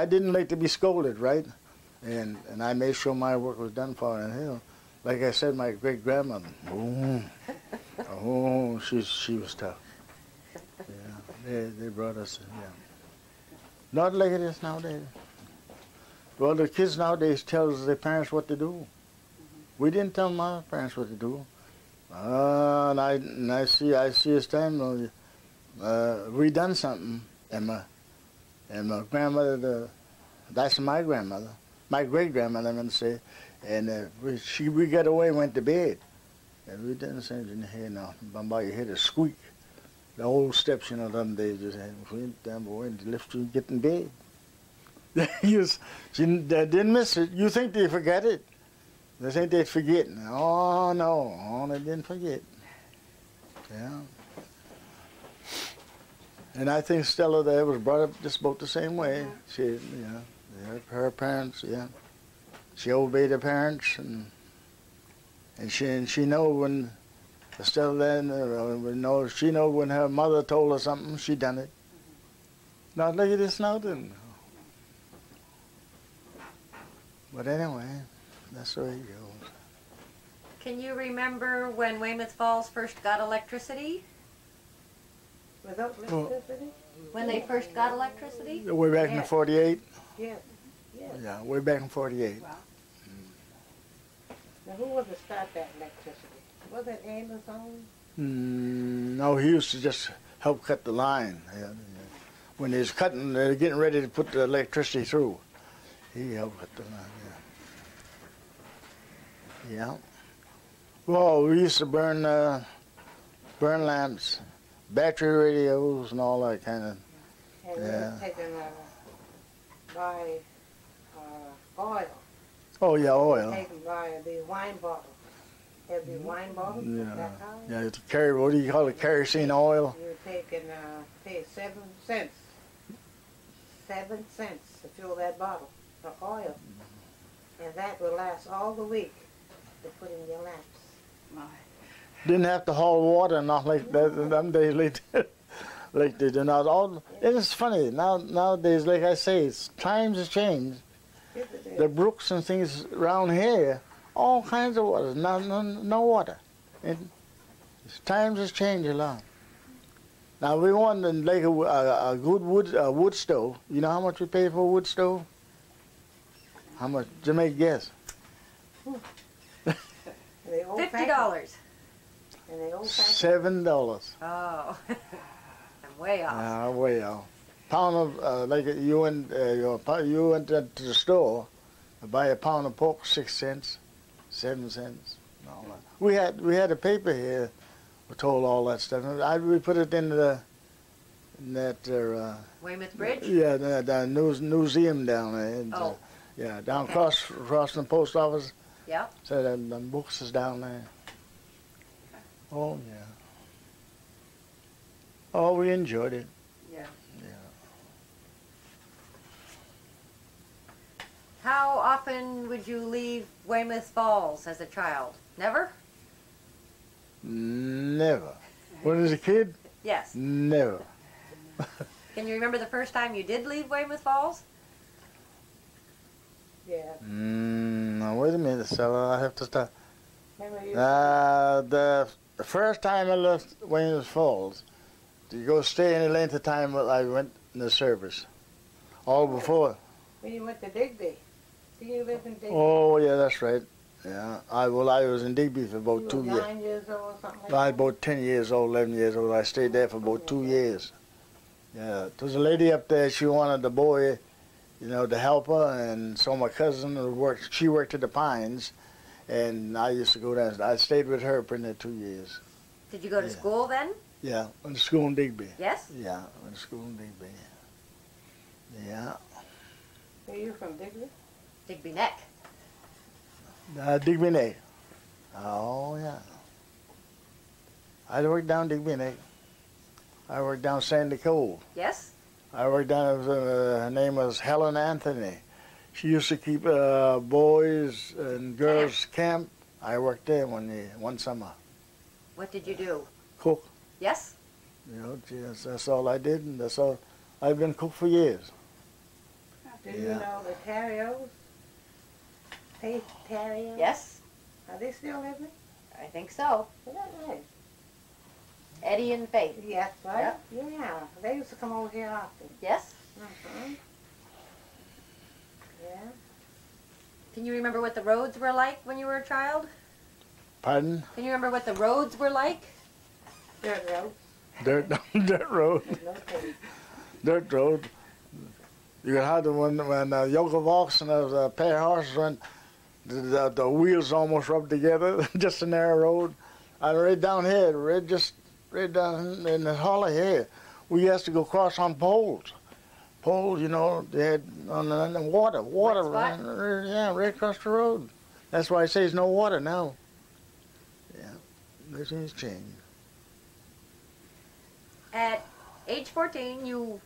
didn't like to be scolded, right? And I made sure my work was done for the hill. Like I said, my great grandmother. Oh, she was tough. Yeah, they brought us. Yeah. Not like it is nowadays. Well, the kids nowadays tell their parents what to do. We didn't tell my parents what to do. And I see this time we done something, and my grandmother, that's my grandmother, my great grandmother, I'm going to say, and we got away and went to bed. And we didn't say in here now, but you hear the squeak. The old steps, them days just had down boy and lift you and get in bed. They didn't miss it. You think they forget it? They think they'd forget. Oh no, they didn't forget. Yeah. And I think Stella there was brought up just about the same way. She, her parents, she obeyed her parents, and she know when Stella then, she know when her mother told her something, she done it. Not like it is now, then. But anyway, that's the way it goes. Can you remember when Weymouth Falls first got electricity? Without electricity? When they first got electricity? Way back in 48? Yes. Yeah, way back in 48. Wow. Now, who was to start that electricity? Was it Amos on? No, he used to just help cut the line. Yeah. When they was cutting, they were getting ready to put the electricity through. He helped cut the line, yeah. Well, we used to burn lamps, battery radios, and all that kind of. And we were taking by oil. Oh yeah, oil. Taken by the wine bottle. Heavy wine bottle. Yeah. That kind. Yeah, to carry. What do you call it? Kerosene oil. You were taking pay 7 cents. 7 cents to fill that bottle of oil, and that will last all the week to put in your lamps. My. Didn't have to haul water, not like that in them days, like they do now. It is funny nowadays. Like I say, times have changed. Yes, it is. The brooks and things around here, all kinds of water, no water. And times has changed a lot. Now we want like a good wood stove. You know how much we pay for a wood stove? How much? Just make a guess. They old $50. And they old fashioned. $7. Oh, I'm way off. Way off. Pound of like you went to the store to buy a pound of pork, 6 cents, 7 cents. And all that. We had a paper here. We told all that stuff. We put it in that. Weymouth Bridge? Yeah, the museum down there. And, Oh. Yeah, down across from the post office. Yeah. So the books is down there. Oh yeah. Oh, we enjoyed it. Yeah. Yeah. How often would you leave Weymouth Falls as a child? Never? Never. When I was a kid, Yes. never. Can you remember the first time you did leave Weymouth Falls? Yeah. Now wait a minute, Stella. I have to start. Remember you? The first time I left Weymouth Falls, to go stay any length of time, I went in the service. All before. When you went to Digby. Did you live in Digby? Oh yeah, that's right. Yeah. I was in Digby for about you 2 were years. 9 years old or something like I was that? about 10 years old, 11 years old. I stayed there for about 2 years. Yeah, there was a lady up there. She wanted the boy, to help her, and so my cousin worked. She worked at the Pines, and I used to go there. I stayed with her for that 2 years. Did you go to Yeah. school then? Yeah, went to school in Digby. Yes? Yeah, went to school in Digby. Yeah, Are you from Digby? Digby Neck. Digby Neck. Oh yeah. I worked down Digby Neck. I worked down Sandy Cove. Yes? I worked down, her name was Helen Anthony. She used to keep boys and girls camp. I worked there one summer. What did you do? Cook, Yes? just, that's all I did, and that's all. I've been cook for years. Do you Yeah. know the Terrios? Faith Terrios? Yes? Are they still living? I think so. Is that right? Eddie and Faith. Yes, right? Yep. Yeah. They used to come over here often. Yes? Mm-hmm. Yeah. Can you remember what the roads were like when you were a child? Pardon? Can you remember what the roads were like? Dirt road. Dirt road. No kidding. Dirt road. You could have when a yoke of oxen and a pair of horses went, the wheels almost rubbed together, just a narrow road. And right down here, right down in the hollow here, we used to go across on poles. Poles, they had on the water, Wet spot? right across the road. That's why I say there's no water now. Yeah, everything's changed. At age 14, you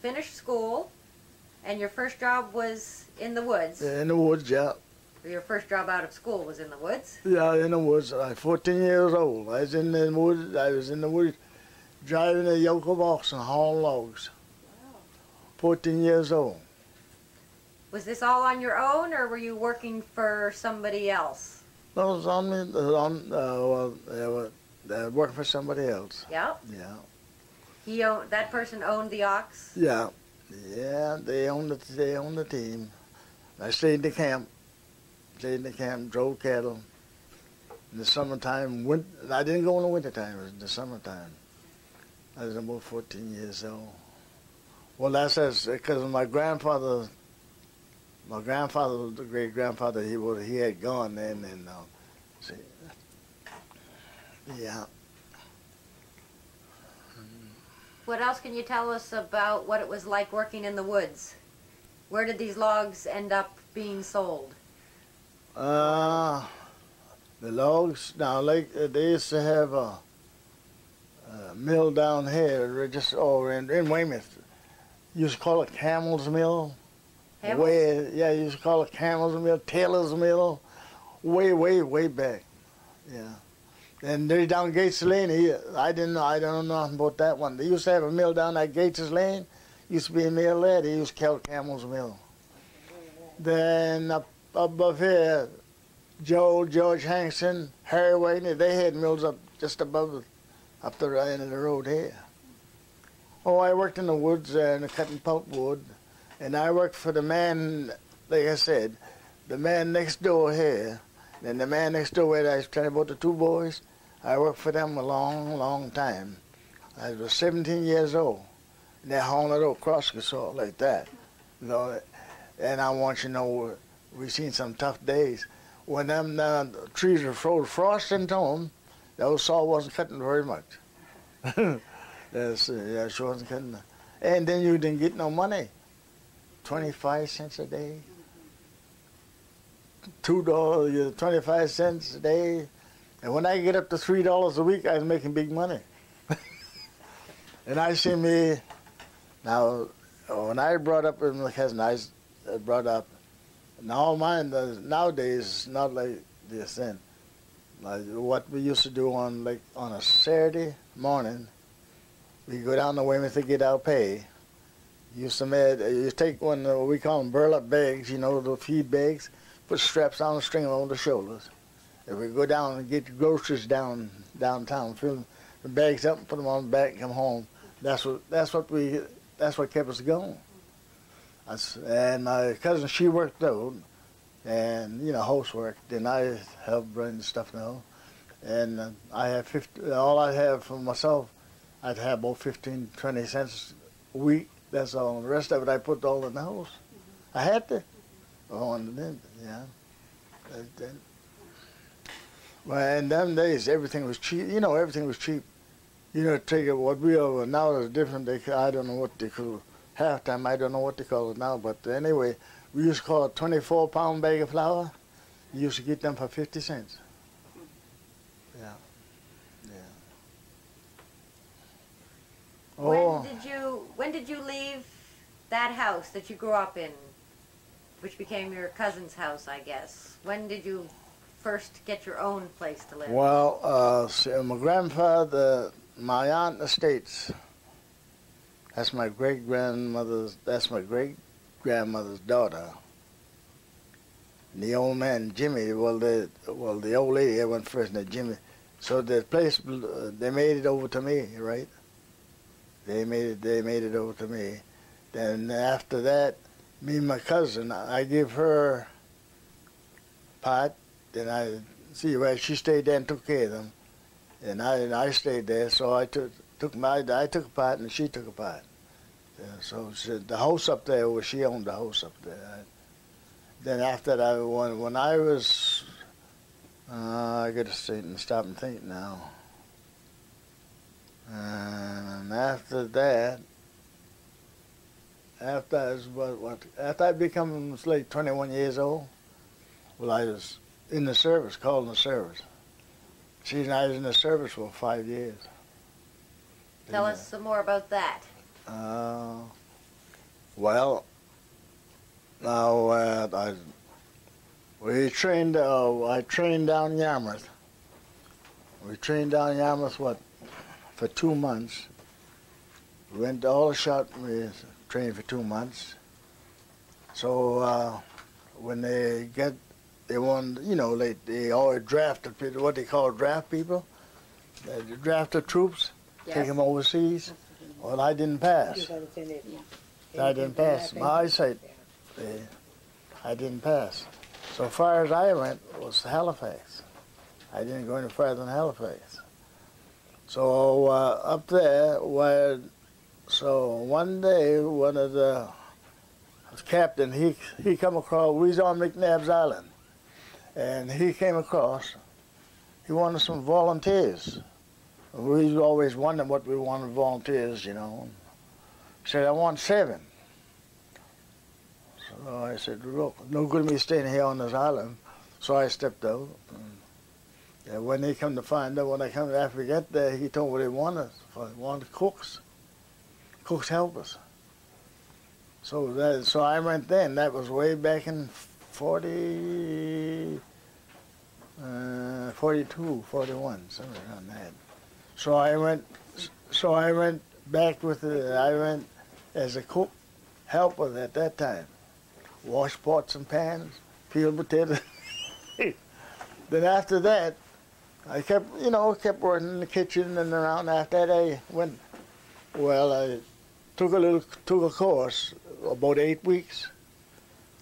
finished school, and your first job was in the woods. In the woods, yeah. Your first job out of school was in the woods. Yeah, in the woods. I was 14 years old. I was in the woods. Driving a yoke of oxen, hauling logs. 14 years old. Was this all on your own, or were you working for somebody else? I was working for somebody else. Yeah. Yeah. That person owned the ox. Yeah. Yeah, they owned the team. I stayed in the camp. Drove cattle. In the summertime, I didn't go in the wintertime, it was in the summertime. I was about 14 years old. Well, that's because my grandfather, the great-grandfather, he had gone then, and see, yeah. What else can you tell us about what it was like working in the woods? Where did these logs end up being sold? The logs, now, like, they used to have a mill down here, just over in Weymouth. Used to call it Camel's Mill. Hamels? You used to call it Camel's Mill, Taylor's Mill, way back. Yeah. And they're down Gates Lane here. I don't know nothing about that one. They used to have a mill down at Gates Lane. Used to be a mill there. They used to call it Camel's Mill. Then up above here, George Hankson, Harry Wagner, they had mills up just above, up the end of the road here. Oh, I worked in the woods and cutting pulpwood, and I worked for the man, like I said, the man next door here. And the man next door where I was telling about the two boys, I worked for them a long time. I was 17 years old. And they're hauling it across the salt like that. And I want you to know, we've seen some tough days. When them trees were froze frost into them, those saw wasn't cutting very much. She wasn't cutting. And then you didn't get no money. 25 cents a day. $2, 25 cents a day. And when I get up to $3 a week, I was making big money. And I see me, now, when I brought up with my cousin, I brought up, now mine, nowadays, not like this then. Like what we used to do on a Saturday morning, we go down to Weymouth to get our pay. You take one, we call them burlap bags, you know, the feed bags, put straps on and string them on the shoulders. If we go down and get the groceries downtown, fill the bags up and put them on the back and come home. That's what kept us going. And my cousin, she worked out, and you know, housework. Then I helped bring the stuff now, and I had all I have for myself, I'd have about 15, 20 cents a week. That's all. The rest of it I put all in the house. I had to. Oh, and then, yeah. Well, in them days, everything was cheap. You know, everything was cheap. You know, take it, what we are now is different. I don't know what they call halftime. I don't know what they call it now. But anyway, we used to call a 24-pound bag of flour. You used to get them for 50 cents. Yeah. Yeah. Oh. When did you leave that house that you grew up in, which became your cousin's house, I guess? When did you first get your own place to live? Well, my grandfather, my aunt estates. That's my great-grandmother's daughter. And the old man, Jimmy, the old lady, I went first, and Jimmy. So the place, they made it over to me, right? They made it over to me. Then after that, me and my cousin, I give her part. Then she stayed there and took care of them, and I stayed there. So I took a part and she took a part. Yeah, so the house up there, she owned the house up there. Then after that, when I was, I got to sit and stop and think now. And after that, after I become like 21 years old, well, I was in the service, called in the service. See, and I was in the service for 5 years. Tell us some more about that. Well, now I trained down Yarmouth. We trained down Yarmouth, for 2 months. We went to all the shop, we trained for 2 months. So when they want, you know, they always drafted people, what they call draft people. They drafted troops, take them overseas. Well, I didn't pass. I didn't pass. My eyesight, I didn't pass. So far as I went was Halifax. I didn't go any further than Halifax. So up there, so one day, one of the captain, he come across, we was on McNabb's Island, and he came across, he wanted some volunteers. We was always wondering what we wanted volunteers, you know. He said, I want 7. So I said, look, no good me staying here on this island. So I stepped out. And when they come to find out, after we got there, he told me what he wanted. He wanted cooks helpers. So I went then. That was way back in 42, 41, somewhere around that. So I went back I went as a cook helper at that time. Wash pots and pans, peel potatoes. Then after that, I kept working in the kitchen and around. After that, I took a course, about 8 weeks.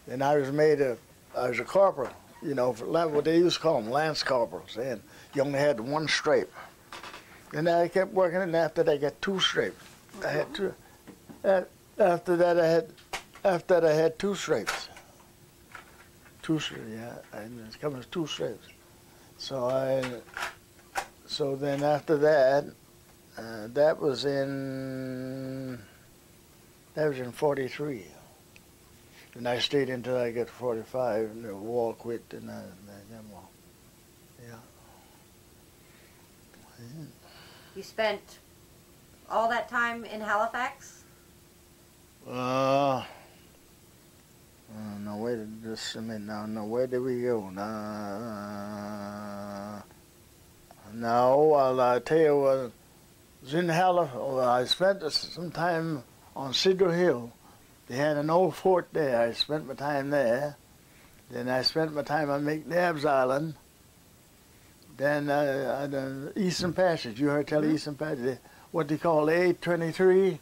Then I was a corporal, you know, for what they used to call them, lance corporals. And you only had 1 stripe. And I kept working, and after that, I got 2 stripes. I had 2. After that, I had 2 stripes. 2 stripes, yeah. It's coming as 2 stripes. So then after that, that was in 43. And I stayed until I got 45, and the war quit, and yeah. You spent all that time in Halifax? No, wait just a minute now. No, where did we go? No, well, I tell you what, I was in Halifax. Well, I spent some time on Cedar Hill. They had an old fort there. I spent my time there. Then I spent my time on McNabb's Island. Then the Eastern Passage. You heard tell the Eastern Passage. What they call A23.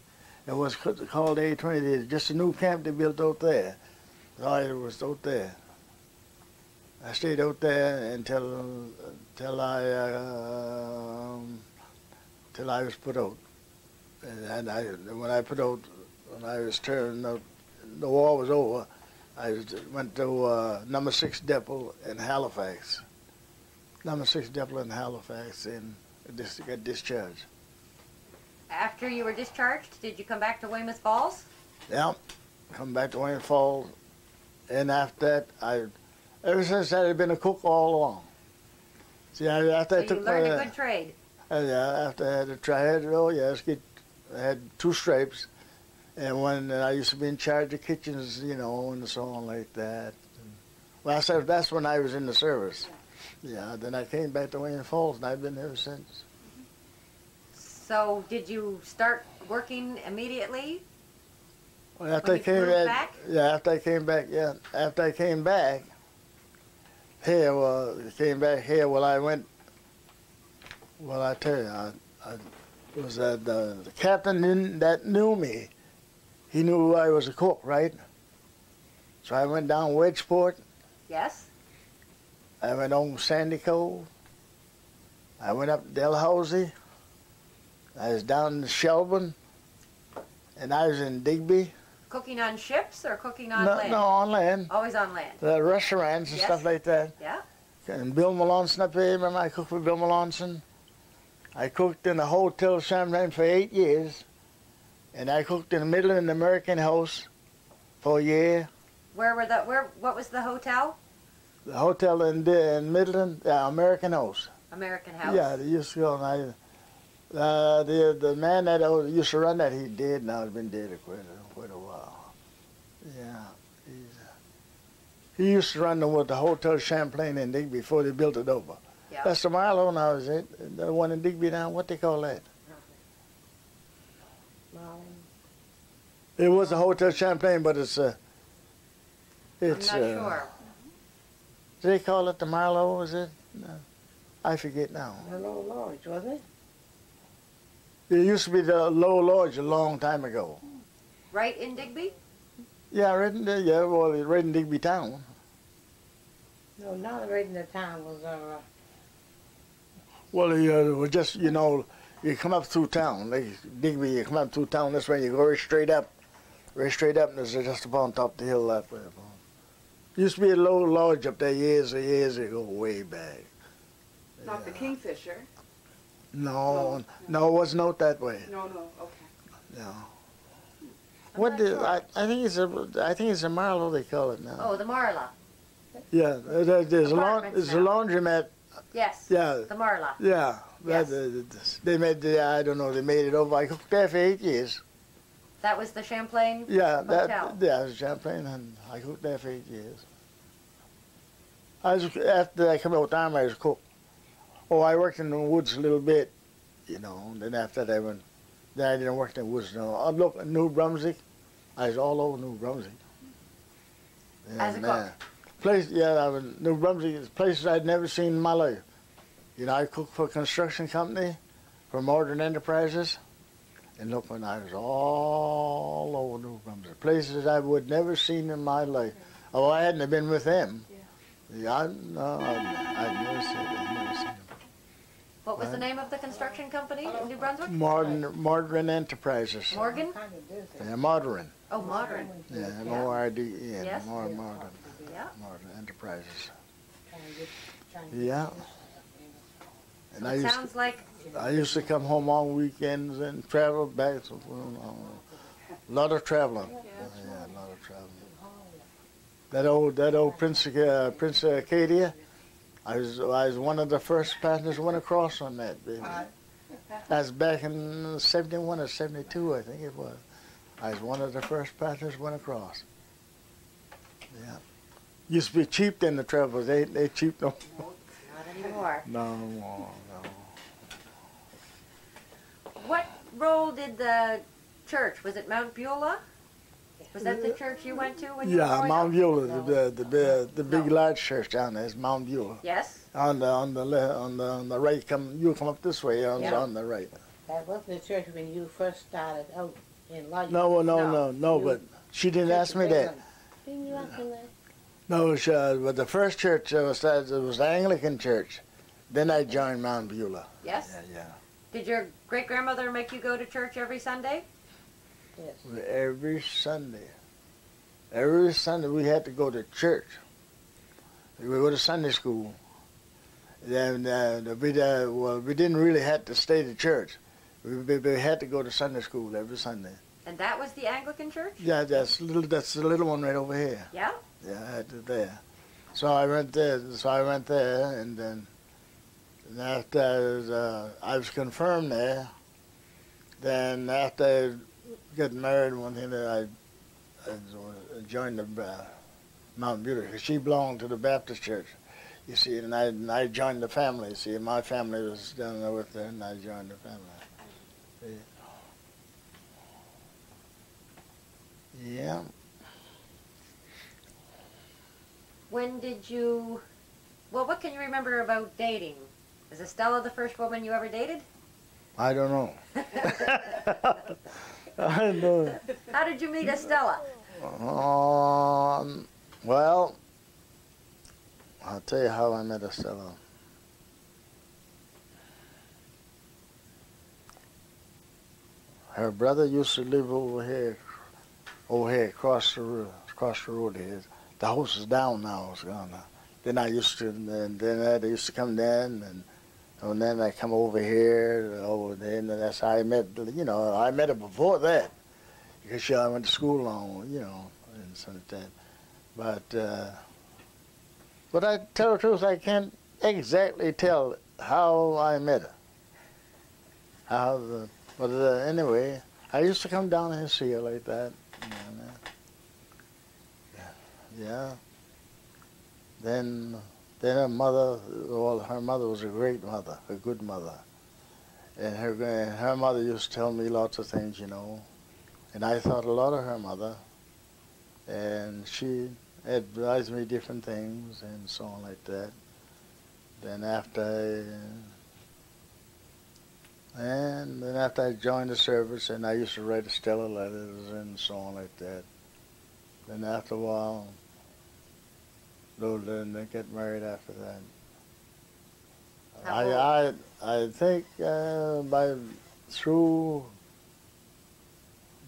It was called A23. Just a new camp they built out there. I was out there. I stayed out there until I was put out. And when I put out, when I was turned out, the war was over. I went to number 6 depot in Halifax. Number 6 depot in Halifax, and got discharged. After you were discharged, did you come back to Weymouth Falls? Yeah, come back to Weymouth Falls. And after that, ever since that, I've been a cook all along. See, after I took you learned a good trade. Yeah, after I had to try it, oh yes, I had 2 stripes. And when I used to be in charge of kitchens, you know, and so on like that. Well, that's when I was in the service. Yeah, then I came back to Weymouth Falls, and I've been there since. So, did you start working immediately? Well, after I came back, yeah. After I came back, yeah. After I came back here, well, I went. Well, I tell you, I was the captain that knew me. He knew I was a cook, right? So I went down Wedgeport. Yes. I went on Sandy Cove. I went up to Dalhousie. I was down in Shelburne. And I was in Digby. Cooking on ships or cooking on land? No, on land. Always on land. Restaurants and stuff like that. Yeah. And Bill Melanson up there, remember I cooked for Bill Melanson? I cooked in a Hotel Champagne for 8 years. And I cooked in the Midland American House for a year. What was the hotel? The hotel in Midland, American House. American House. Yeah, they used to go. And the man that used to run that, he dead now. He's been dead quite a while. Yeah, he used to run with the Hotel Champlain in Digby before they built it over. Yeah. That's the Marlowe now, is it? The one in Digby now. What they call that? It was a Hotel Champlain, but it's I'm not sure. Do they call it the Marlowe? Is it? No. I forget now. The Low Lodge, was it? It used to be the Low Lodge a long time ago. Right in Digby? Yeah, right in Digby town. No, not right in the town was Well, it was just, you know, you come up through town. Like Digby, you come up through town this way, you go right straight up, and it's just up on top of the hill that way. Used to be a Low Lodge up there years ago, way back. Not the Kingfisher. No, it wasn't out that way. No, okay. No. What did I think it's a Marlowe they call it now. Oh, the Marla. Yeah, there's a laundromat. Yes. Yeah. The Marla. Yeah. Yes. They made I don't know, they made it over. I cooked there for 8 years. That was the Champlain Yeah, hotel. it was Champlain, and I cooked there for 8 years. After I came out with Army, I was a cook. Oh, I worked in the woods a little bit, you know. And then after that, I didn't work in the woods no. I looked at New Brunswick. I was all over New Brunswick. Yeah, As a cook? New Brunswick is places I'd never seen in my life. You know, I cooked for a construction company, for Modern Enterprises. And look, when I was all over New Brunswick, places I would never seen in my life. Oh, I hadn't been with them. Yeah, I've never seen them. What was the name of the construction company in New Brunswick? Modern Enterprises. Morgan? Yeah, Modern. Oh, Modern. Yeah, M-O-R-D-E-N. Yes. Modern. Yeah. Modern Enterprises. Yeah. And It sounds like I used to come home on weekends and travel back. So, a lot of traveling. Yeah, a lot of traveling. That old Prince Acadia. I was one of the first passengers who went across on that, baby. That's back in 71 or 72, I think it was. I was one of the first pastors went across. Yeah. Used to be cheap then, the travelers. They cheap no more. Not anymore. No more, no. What role did the church, was it Mount Beulah? Was that the church you went to when you were Yeah, growing Mount up? Beulah, the big large church down there is Mount Beulah. Yes? On the right, you come up this way on Yeah. on the right. That wasn't the church when you first started out in life. No, but she didn't ask me that. Didn't you ask him that? No, but the first church was the Anglican church. Then I joined Mount Beulah. Yes? Yeah. Did your great-grandmother make you go to church every Sunday? Yes. Every Sunday. Every Sunday we had to go to church. We go to Sunday school. Then we didn't really have to stay to church. We had to go to Sunday school every Sunday. And that was the Anglican church? Yeah, that's the little one right over here. Yeah? Yeah, I had to there. So I went there, and then after I was confirmed there, then after I got married, one thing that I joined the Mount Beulah, because she belonged to the Baptist church, you see, and I joined the family. See, my family was down there with her, and I joined the family. See? Yeah. When did you, well, what can you remember about dating? Is Estella the first woman you ever dated? I don't know. I don't know. How did you meet Estella? Well, I'll tell you how I met Estella. Her brother used to live over here across the road here. The house is down now. It's gone now. Then I used to, then they used to come then, and then I come over here, over there, and that's how I met. I met her before that, because I went to school on, and something like that. But I tell the truth, I can't exactly tell how I met her. But anyway, I used to come down and see her like that. Yeah. Then her mother, her mother was a great mother, a good mother. And her mother used to tell me lots of things, And I thought a lot of her mother. And she advised me different things and so on like that. Then after I joined the service, and I used to write Estella letters and so on like that. Then after a while, then they get married after that. I think through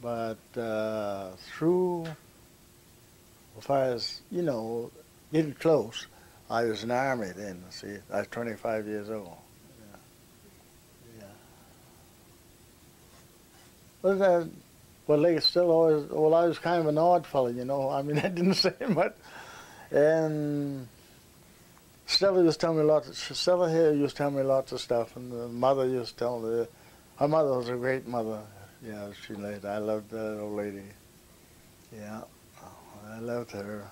as far as getting close, I was in the army then. See, I was 25 years old. Yeah. Well, they still always. Well, I was kind of an odd fellow, I mean, I didn't say much. And Stella used to tell me Stella here used to tell me lots of stuff, and the mother used to tell me. Her mother was a great mother. Yeah, I loved that old lady. Yeah, I loved her.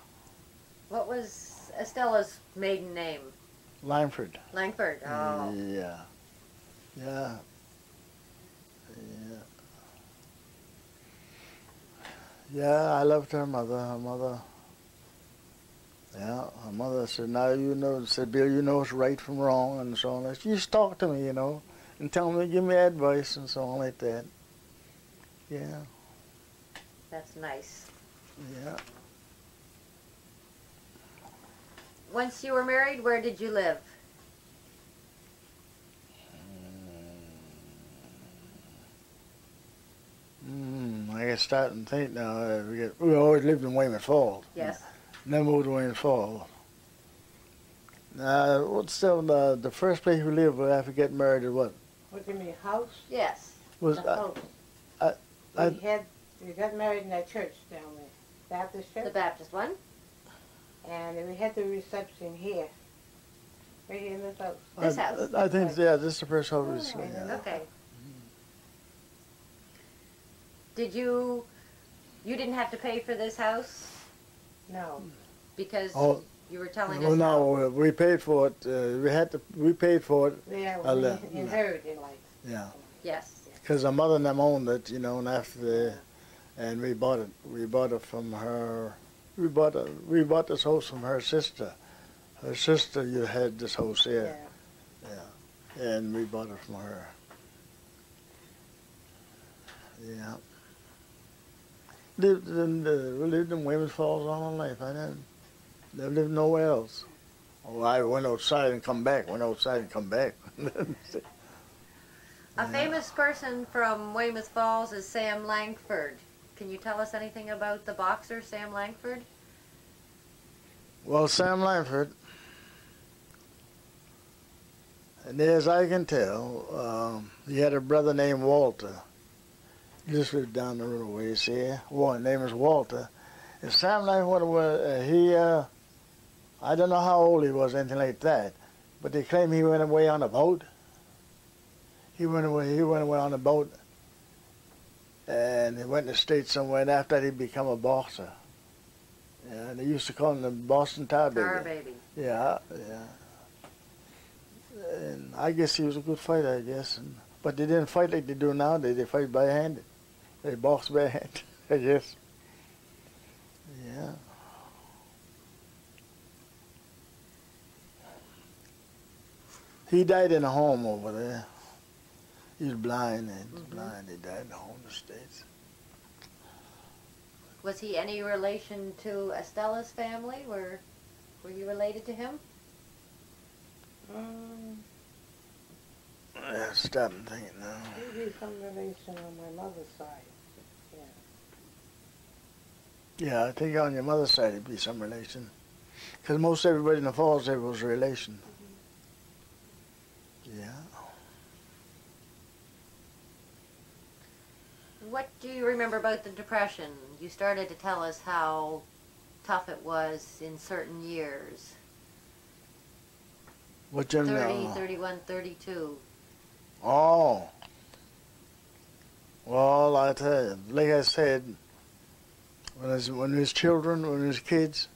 What was Estella's maiden name? Langford. Langford, oh. Yeah. Yeah, I loved her mother. Her mother said, now said, Bill, you know what's right from wrong, and so on. She used to talk to me, and tell me, give me advice, and so on like that. Yeah. That's nice. Yeah. Once you were married, where did you live? I got starting to think now. We always lived in Weymouth Falls. Yes. Then moved to Weymouth Falls. What's still the first place we lived after getting married is what? What do you mean, house? Yes. Was The house. We got married in that church down there, Baptist church. The Baptist one? And we had the reception here. Right in this house. This house? I think, yeah, this is the first house we see, yeah. Okay. Did you didn't have to pay for this house No. because Oh, you were telling well, us how- no, we paid for it. We paid for it. Yeah, I'll, we inherited like. Yeah, Yes. because our mother and them owned it, you know, and and we bought it. We bought it from her. We bought this house from her sister. Her sister, you had this house here, and we bought it from her. Yeah. We lived in Weymouth Falls all my life. I never lived nowhere else. Oh, I went outside and come back. Went outside and come back. A famous person from Weymouth Falls is Sam Langford. Can you tell us anything about the boxer, Sam Langford? Well, Sam Langford, and as I can tell, he had a brother named Walter. He just lived down the road a ways here. His name was Walter. And Sam Langford was, I don't know how old he was, anything like that, but they claim he went away on a boat. He went away on a boat, and he went to the States somewhere, and after that he became a boxer. Yeah, and they used to call him the Boston Tar Baby. Tar Baby. Yeah, yeah. And I guess he was a good fighter, I guess. But they didn't fight like they do nowadays. They fight by hand. They box by hand, I guess. Yeah. He died in a home over there. He was blind, and blind. He died in a home in the States. Was he any relation to Estella's family? Were you related to him? Yeah, stop and think now. Maybe some relation on my mother's side. Yeah, I think on your mother's side it'd be some relation. Because most everybody in the Falls there was a relation. Yeah. What do you remember about the Depression? You started to tell us how tough it was in certain years. What you 30, know? 31, 32. Oh. Well, I tell you, like I said, when we was children, when we was kids,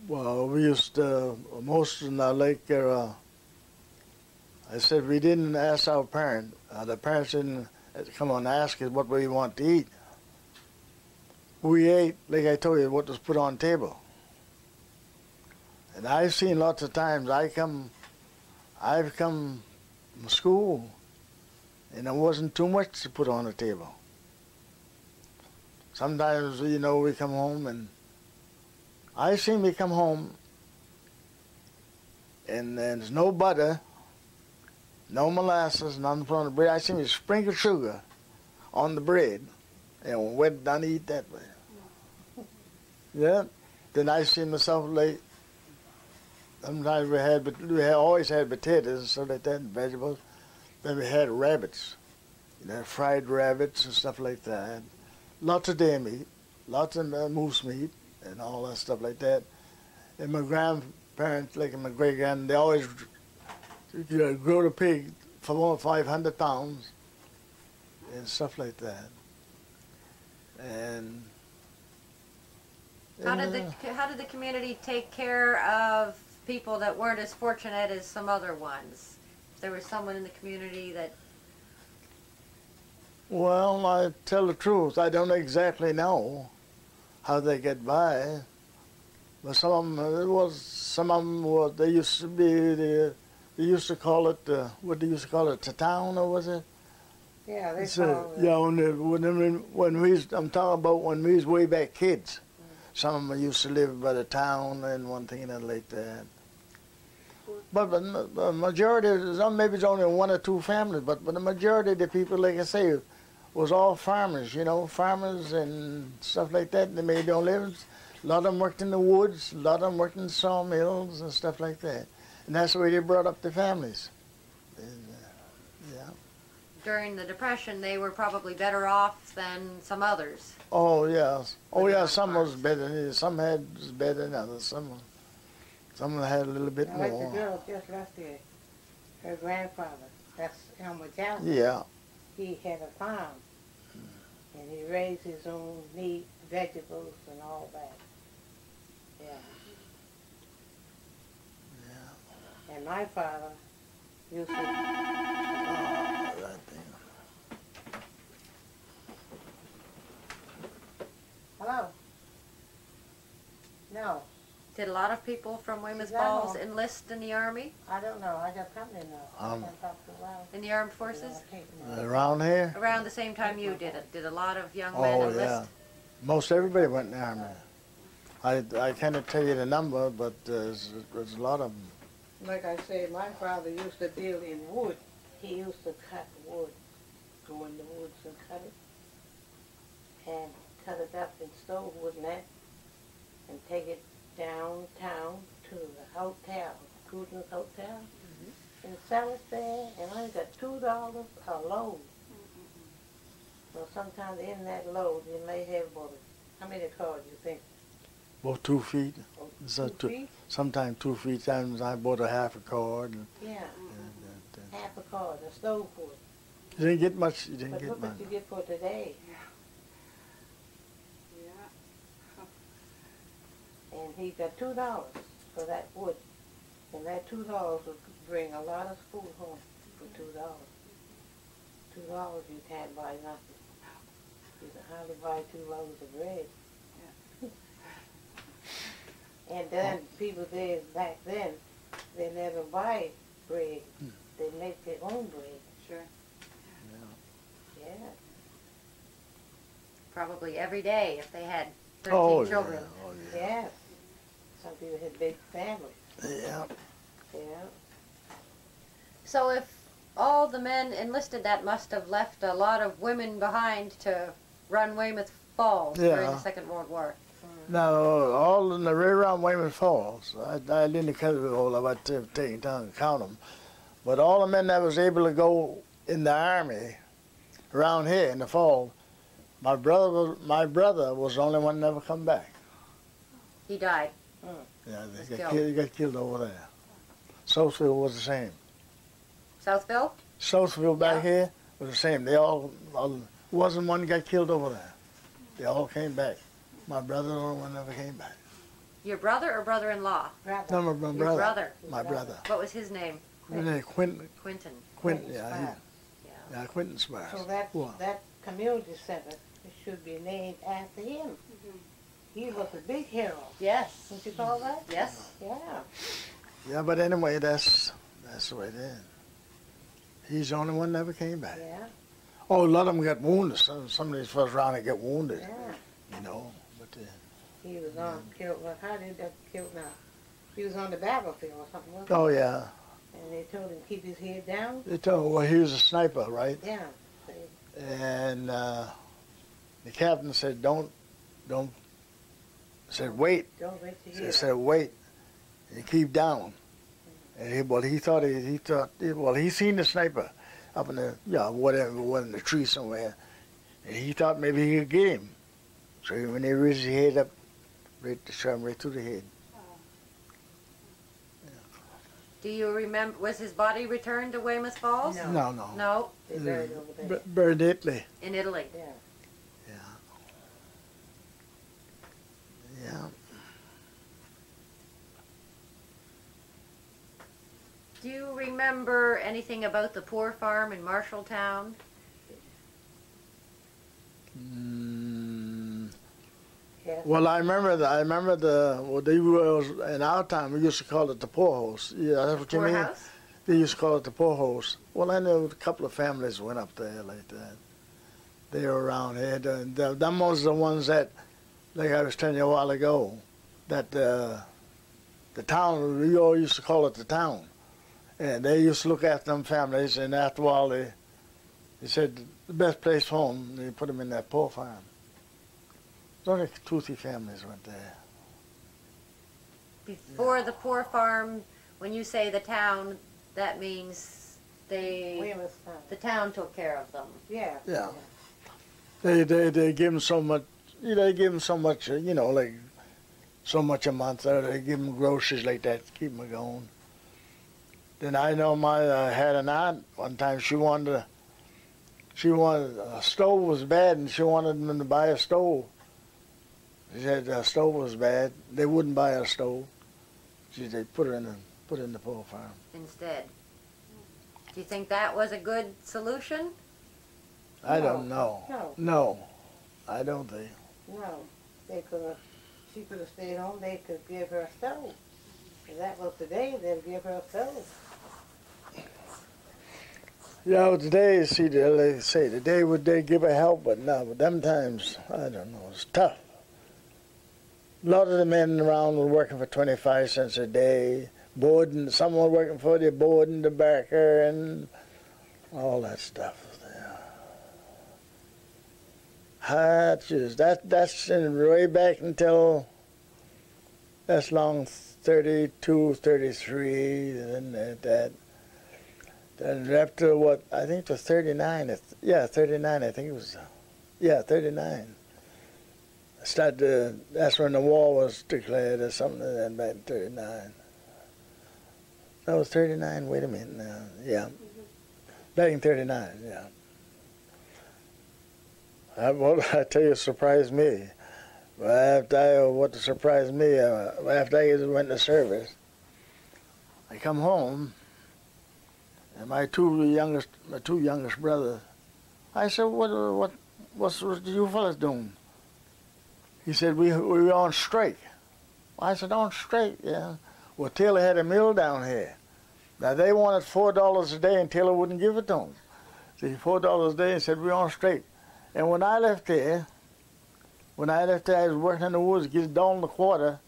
well, we used to, most of them, like, I said we didn't ask our parents. The parents didn't come on and ask us what we want to eat. We ate, like I told you, what was put on the table. And I've seen lots of times, I've come from school, and there wasn't too much to put on the table. Sometimes, you know, we come home, and I've seen me come home, and there's no butter, no molasses, nothing put on the bread. I seen me sprinkle sugar on the bread, and went down to eat that way. Yeah. Then I see myself late. Sometimes we always had potatoes and stuff like that, and vegetables. Then we had rabbits, you know, fried rabbits and stuff like that. Lots of deer meat, lots of moose meat, and all that stuff like that. And my grandparents, like my great-grand, they always grow the pig for more 500 pounds and stuff like that. And How did the community take care of people that weren't as fortunate as some other ones? If there was someone in the community that... Well, I tell the truth, I don't exactly know how they get by. But some of them was, they used to be, they used to call it, what they used to call it, the town, or was it? Yeah, they So, call it. yeah, when we was, I'm talking about when we was way back kids. Some of them used to live by the town and one thing and another like that. But the majority, maybe it's only one or two families, but the majority of the people, like I say, was all farmers, you know, farmers and stuff like that. They made their own livings. A lot of them worked in the woods, a lot of them worked in sawmills and stuff like that. And that's the way they brought up their families. And, yeah. During the Depression, they were probably better off than some others. Oh, yes. Oh, Living yeah, on some was farms. better. Some was better than others. Some of them had a little bit Like the more. girl just left here, her grandfather, that's Elmer Johnson. Yeah. He had a farm, and he raised his own meat, vegetables, and all that. Yeah. Yeah. And my father used to, That thing. hello? No, Did a lot of people from Weymouth Is that Falls all? enlist in the Army, I don't know, I got company now. I Um, can't talk too loud. in the armed forces? I can't- Around here? Around the same time you did it, did a lot of young men Oh, enlist? yeah. Most everybody went in the Army. I cannot tell you the number, but there's a lot of them. Like I say, my father used to deal in wood. He used to cut wood, go in the woods and cut it, and cut it up in stove wood net, and take it downtown to the hotel, Cruden's Hotel, and sell it there, and I got $2 a load. So sometimes in that load, you may have about, how many cards you think? About 2 feet. Oh, So 2 feet? Sometimes 2 feet. Times I bought a half a cord. And, Yeah, and, half a card, a stove wood. you didn't get much. You didn't But get look much. what you get for today. Yeah. And he got $2 for that wood. And that $2 would bring a lot of food home for $2. $2 you can't buy nothing. You can hardly buy 2 loaves of bread. And then people there back then, they never buy bread. They make their own bread. Sure. Yeah. Probably every day if they had 13 Oh, children. yeah. Oh, yeah. Yes. Some people had big families. Yeah. Yeah. So if all the men enlisted, that must have left a lot of women behind to run Weymouth Falls during the Yeah. Second World War. Now, all in the rear around Weymouth Falls, I didn't count it all about taking time to count them, but all the men that was able to go in the Army around here in the fall, my brother was the only one that never come back. He died. Yeah, Was he killed. got killed over there. Southfield was the same. Southville? Southfield back Yeah. here was the same. They all wasn't one got killed over there. They all came back. My brother, the only one never came back. Your brother or brother-in-law? Brother. No, my Your brother. brother. My brother. What was his name? His name Quentin. Quentin. Quentin. Yeah, Spires. Yeah. Quentin Spires. So that, Well, that community center should be named after him. He was a big hero. Yes. Don't you call that? Yes. Yeah. yeah, but anyway, that's the way it is. He's the only one that never came back. Yeah. Oh, a lot of them got wounded. Some of these first round they get wounded. Yeah. You know, but He was on killed. Well, how did he get killed now? He was on the battlefield or something. Wasn't oh yeah, he? And they told him to keep his head down. they told him, well, he was a sniper, right? Yeah. And the captain said, don't. Said wait. Don't wait to hear. Said wait, and keep down. And he thought he seen the sniper up in the whatever in the tree somewhere, and he thought maybe he could get him. So when he raised his head up, shot him right through the head. Do you remember, was his body returned to Weymouth Falls? No. No. No, They buried over there. Buried in Italy. in Italy. Yeah. Yeah. Do you remember anything about the poor farm in Marshalltown? Yeah. Well, I remember they was in our time we used to call it the poorhouse. Yeah, that's what you mean. Poorhouse? They used to call it the poorhouse. Well, I know a couple of families went up there like that. They were around here. Them was the ones that, like I was telling you a while ago, that the town, we all used to call it the town. And they used to look after them families, and after a while they said the best place for them, they put them in that poor farm. There's only 2 or 3 families went there. Before the poor farm, when you say the town, that means Weymouth. the town took care of them. Yeah. Yeah. They give them so much, they give them so much, like so much a month. They give them groceries like that to keep them going. Then I know I had an aunt one time. She wanted a stove was bad, and she wanted them to buy a stove. She said the stove was bad. They wouldn't buy a stove. She said put it in the pole farm instead. Do you think that was a good solution? I don't know. No, I don't think. No, she could have stayed home. They could give her a stove. If that was today, they'd give her a stove. Yeah, today, see, they say today would they give her help, but no, but them times, I don't know, it's tough. A lot of the men around were working for 25 cents a day, boarding, some were working for the board and the backer and all that stuff. That's way back until, that's long 32, 33, and that. Then after what, I think it was 39, 39, I think it was, 39. That's when the war was declared or something like that, back in 39. That was 39, wait a minute now, yeah. Back in 39, yeah. Well, I tell you, it surprised me. What surprised me, after I went to service, I come home, and my two youngest brothers, I said, what's you fellas doing? He said, we were on strike. I said, on strike, yeah. Well, Taylor had a mill down here. Now, they wanted $4 a day, and Taylor wouldn't give it to them. So $4 a day, and said, we're on strike. And when I left there, I was working in the woods, get $1 a quarter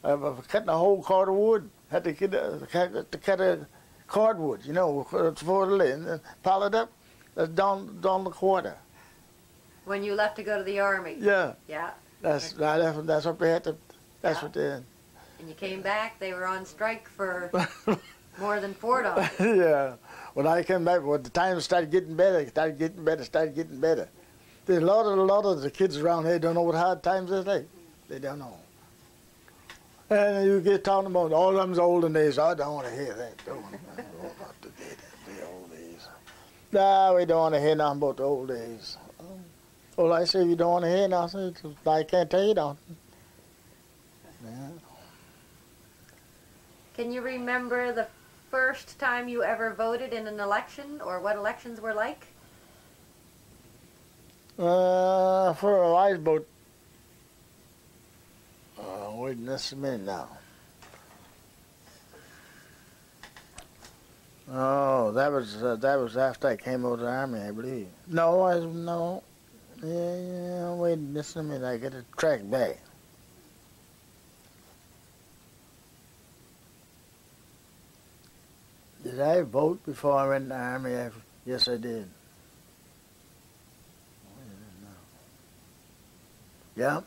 of cutting a whole cord of wood. Had to cut a cordwood, you know, for the lid, and pile it up. That's $1 a quarter. When you left to go to the army? Yeah. Yeah. That's what they had to, that's what they had. And you came back, they were on strike for more than $4. Yeah. When I came back, the times started getting better. There's a lot of the kids around here don't know what hard times is like. They don't know. And you get talking about all them's olden days. I don't want to hear that. Don't want to hear the old days. Nah, we don't want to hear nothing about the old days. Well, I say, if you don't want to hear nothing, I can't tell you nothing. Yeah. Can you remember the first time you ever voted in an election, or what elections were like? For a while, about, wait just a minute now. Oh, that was after I came out of the army, I believe. No. Yeah, wait just a minute, I got to track back. Did I vote before I went in the army? Yes, I did. Yeah.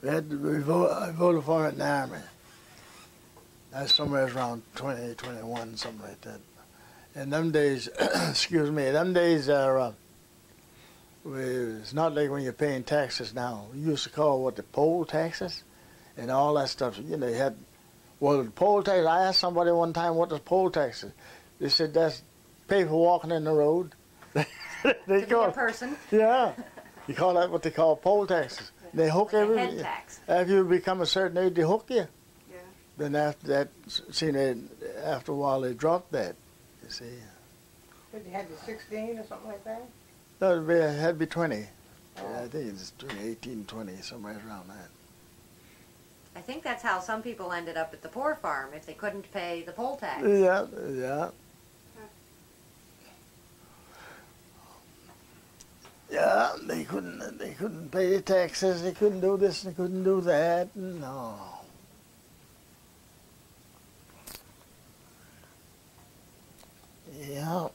I voted for it in the army. That's somewhere around 20, 21, something like that. And them days, excuse me, it's not like when you're paying taxes now. We used to call the poll taxes and all that stuff. You know, the poll tax, I asked somebody one time what the poll tax is. They said that's pay for walking in the road. To be a person. Yeah. You call that what they call poll taxes. They hook like every. Head tax. After you become a certain age, they hook you. Yeah. Then after that, after a while, they drop that. You see. But you had the 16 or something like that? No, it had to be 20. Oh. Yeah, I think it's 18, 20, somewhere around that. I think that's how some people ended up at the poor farm, if they couldn't pay the poll tax. Yeah. Yeah, they couldn't pay the taxes, they couldn't do this, they couldn't do that, no. Yeah.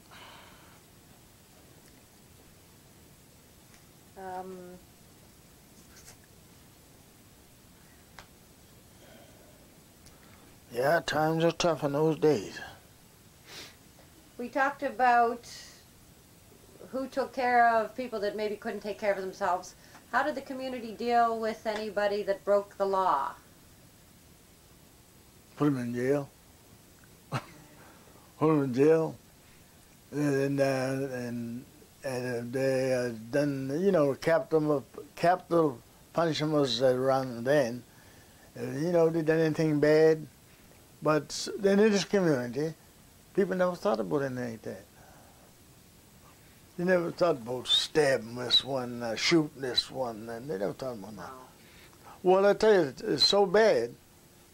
Yeah, times are tough in those days. We talked about who took care of people that maybe couldn't take care of themselves. How did the community deal with anybody that broke the law? put them in jail. Put them in jail. And they done, you know, capital punishment was around then. You know, they done anything bad. But then in this community, people never thought about anything like that. They never thought about stabbing this one, shooting this one, and they never thought about that. Well, I tell you, it's so bad.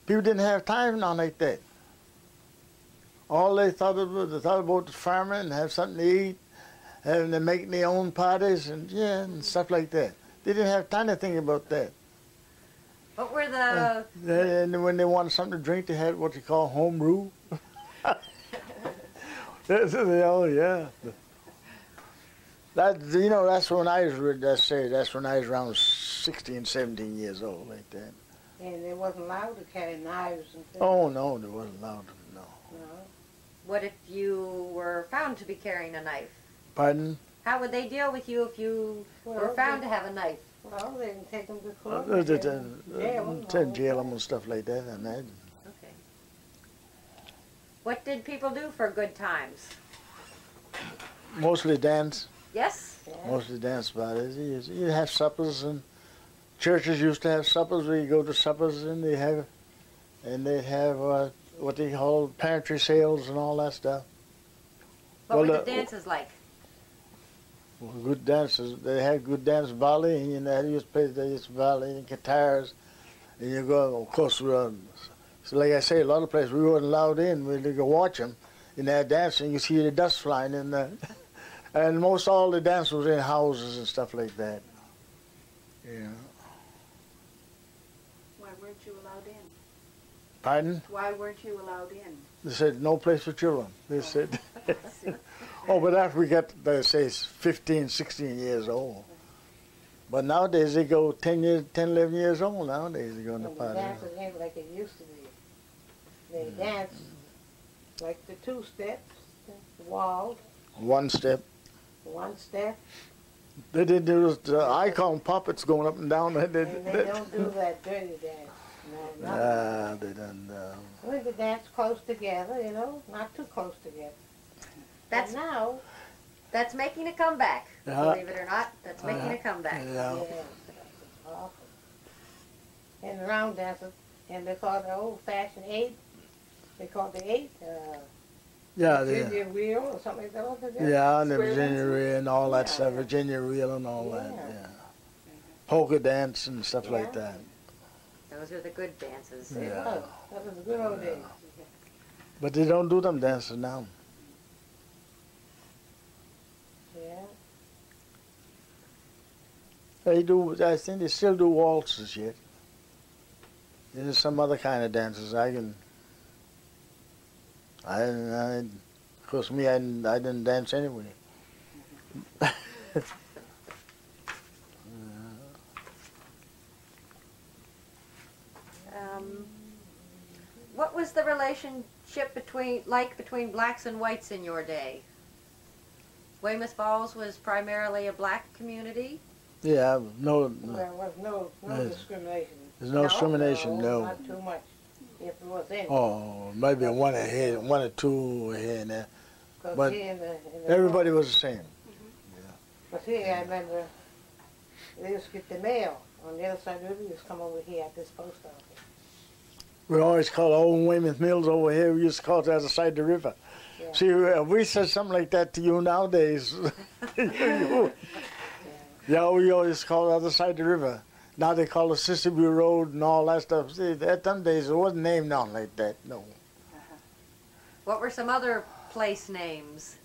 People didn't have time now like that. All they thought about the farming and have something to eat, having to make their own parties and and stuff like that. They didn't have time to think about that. What were the... And when they wanted something to drink, they had what they call home brew. Oh yeah. That, you know, that's when I was. That's when I was around 16, 17 years old, like that. And they wasn't allowed to carry knives and things. Oh no, they wasn't allowed to. No. No. What if you were found to be carrying a knife? Pardon? How would they deal with you if you were found to have a knife? Well, they didn't take them to court. Jail them and stuff like that, I imagine. Okay. What did people do for good times? Mostly dance. Yes? Yeah. Mostly dance about it. You have suppers, and churches used to have suppers where you go to suppers and they'd have what they call pantry sales and all that stuff. What were the dances like? Good dances. They had good dance volley, and you know, they used to play this volley and guitars, and you go. Of course, so like I say, a lot of places we weren't allowed in. We could watch them in their dancing. You see the dust flying in there, and most all the dance was in houses and stuff like that. Yeah. Why weren't you allowed in? Pardon? Why weren't you allowed in? They said no place for children. They said. Oh, but after we got, they say, 15, 16 years old. But nowadays they go 10, 11 years old nowadays. They go in the party. They dance ain't like it used to be. They dance like the two steps, the wall, One step. one step. They did the icon puppets going up and down. And they don't do that dirty dance. No, no. They done. We could dance close together, you know, not too close together. That's But now, That's making a comeback. Yeah. Believe it or not, that's making a comeback. Yeah. it's awful. And the round dances, and they call the old-fashioned eight. They call the eight, Yeah, Virginia wheel or something like that. What they do? yeah, and the Square Virginia dancing? reel and all that Yeah. stuff, Virginia reel and all that. Yeah. Yeah. Polka dance and stuff like Yeah. that. Those are the good dances. They Yeah. was. That was the good old days. But they don't do them dances now. Yeah. They do. I think they still do waltzes yet. There's some other kind of dances. Of course, me, I didn't dance anyway. What was the relationship between blacks and whites in your day? Weymouth Falls was primarily a black community. Yeah, no, There was no Yes. discrimination. there's no discrimination. No. Not too much. If there was any. Oh, maybe one ahead, one or two here and there. 'Cause but here in the Everybody was the same. But here, I remember, they used to get the mail on the other side of the river. Used to come over here at this post office. We always called old Weymouth Mills over here. We used to call it the other side of the river. Yeah. See, if we said something like that to you nowadays, yeah, we always call it the other side of the river. Now they call it Sissibue Road and all that stuff. See, at them days, it wasn't named nothing like that, no. What were some other place names?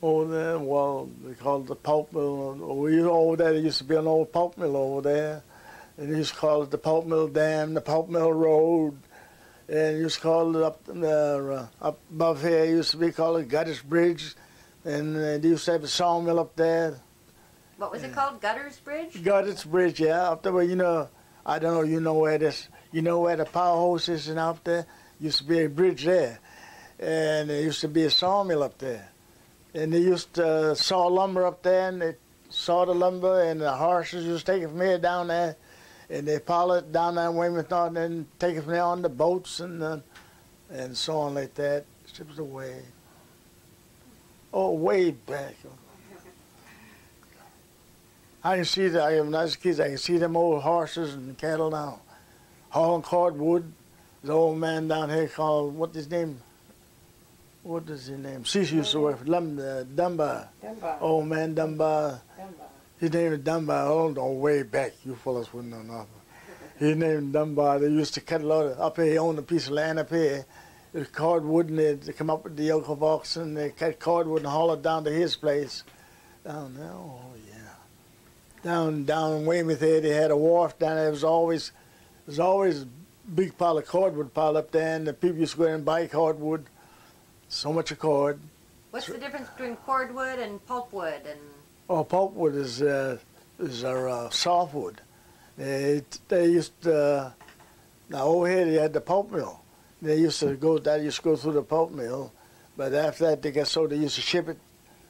Oh, well, they called it the pulp mill. Over there used to be an old pulp mill over there. And they used to call it the pulp mill dam, the pulp mill road. And used to call it up above here, used to be called Gutters Bridge. And they used to have a sawmill up there. What was it called? Gutters Bridge? Gutters Bridge, yeah, up there where, I don't know, where the power hose is and out there? Used to be a bridge there. And there used to be a sawmill up there. And they used to saw lumber up there, and they saw the lumber, and the horses used to take it from here down there, and they pile it down there in Weymouth and then take it from there on the boats and so on like that. Ships away. Oh, way back. I can see that. When I was a kid, I can see them old horses and cattle now, hauling cordwood. The old man down here called, what is his name? What is his name? Cece used to work for Dunbar. Dunbar. Old man Dunbar. Dunbar. His name is Dunbar. Oh, no, way back. You fellas wouldn't know nothing. His name is Dunbar. They used to cut a lot of, up here, he owned a piece of land up here. It was cordwood, and they come up with the yoke of oxen, they cut cordwood and haul it down to his place. Down there, oh, yeah. Down in Weymouth here, they had a wharf down there. There was always a big pile of cordwood piled up there, and the people used to go in and buy cordwood. So much a cord. What's the difference between cordwood and pulpwood? And oh, pulpwood is our softwood. They used to, now over here they had the pulp mill. They used to go through the pulp mill, but after that they used to ship it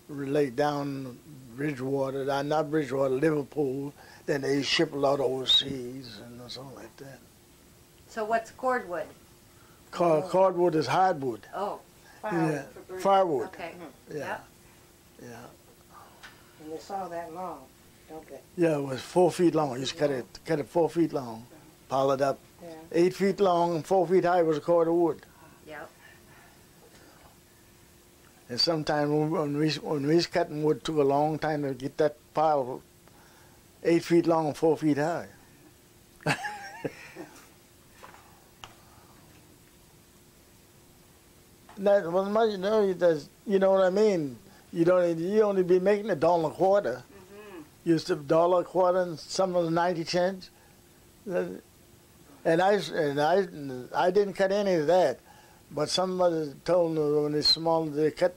like down Bridgewater, not Bridgewater, Liverpool. Then they ship a lot overseas and something like that. so what's cordwood? Cordwood is hardwood. Oh, Yeah, firewood. okay. Yeah. Yeah. And they saw that long, don't they? Yeah, it was 4 feet long. You just cut it 4 feet long, pile it up. Yeah. 8 feet long and 4 feet high was a cord of wood. Yep. And sometimes when we was cutting wood, it took a long time to get that pile 8 feet long and 4 feet high. That was much, you know what I mean. You only be making $1 a quarter. Used to $1 a quarter, and some of the 90 cents. And I didn't cut any of that, but somebody told me when it's small, they cut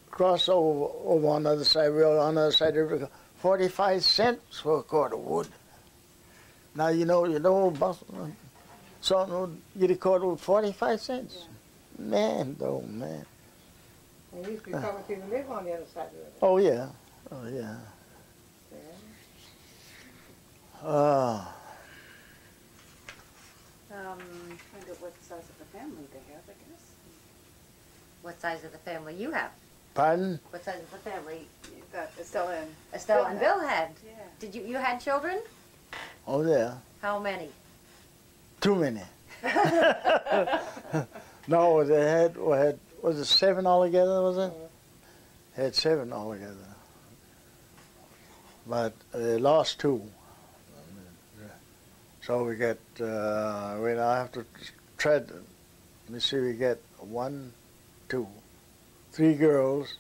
cross over on the other side, on the other side of the river, 45 cents for a cord of wood. Now something get a cord with 45 cents. Yeah. Man, oh man. And you used to be coming people live on the other side of the river. Oh yeah, oh yeah. Find out what size of the family they have, I guess. What size of the family you have? Pardon? What size of the family That Estella and Estella and Bill had? Yeah. Did you had children? Oh yeah. How many? Too many. No, they had was it 7 altogether? Was it? Had 7 altogether. But they lost 2. So we get. Wait, I have to tread. Let me see. We get 1, 2, 3 girls,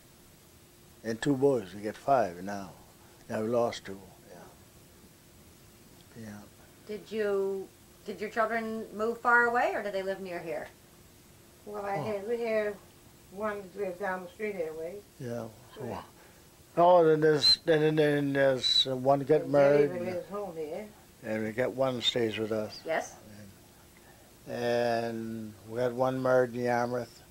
and 2 boys. We get 5 now. Now we lost 2. Yeah. Yeah. Did your children move far away, or did they live near here? Well, I had one that lives down the street that way. Yeah. So, oh, then there's one get married, David lives home here. and we got one stays with us, Yes. and we got one married in Yarmouth,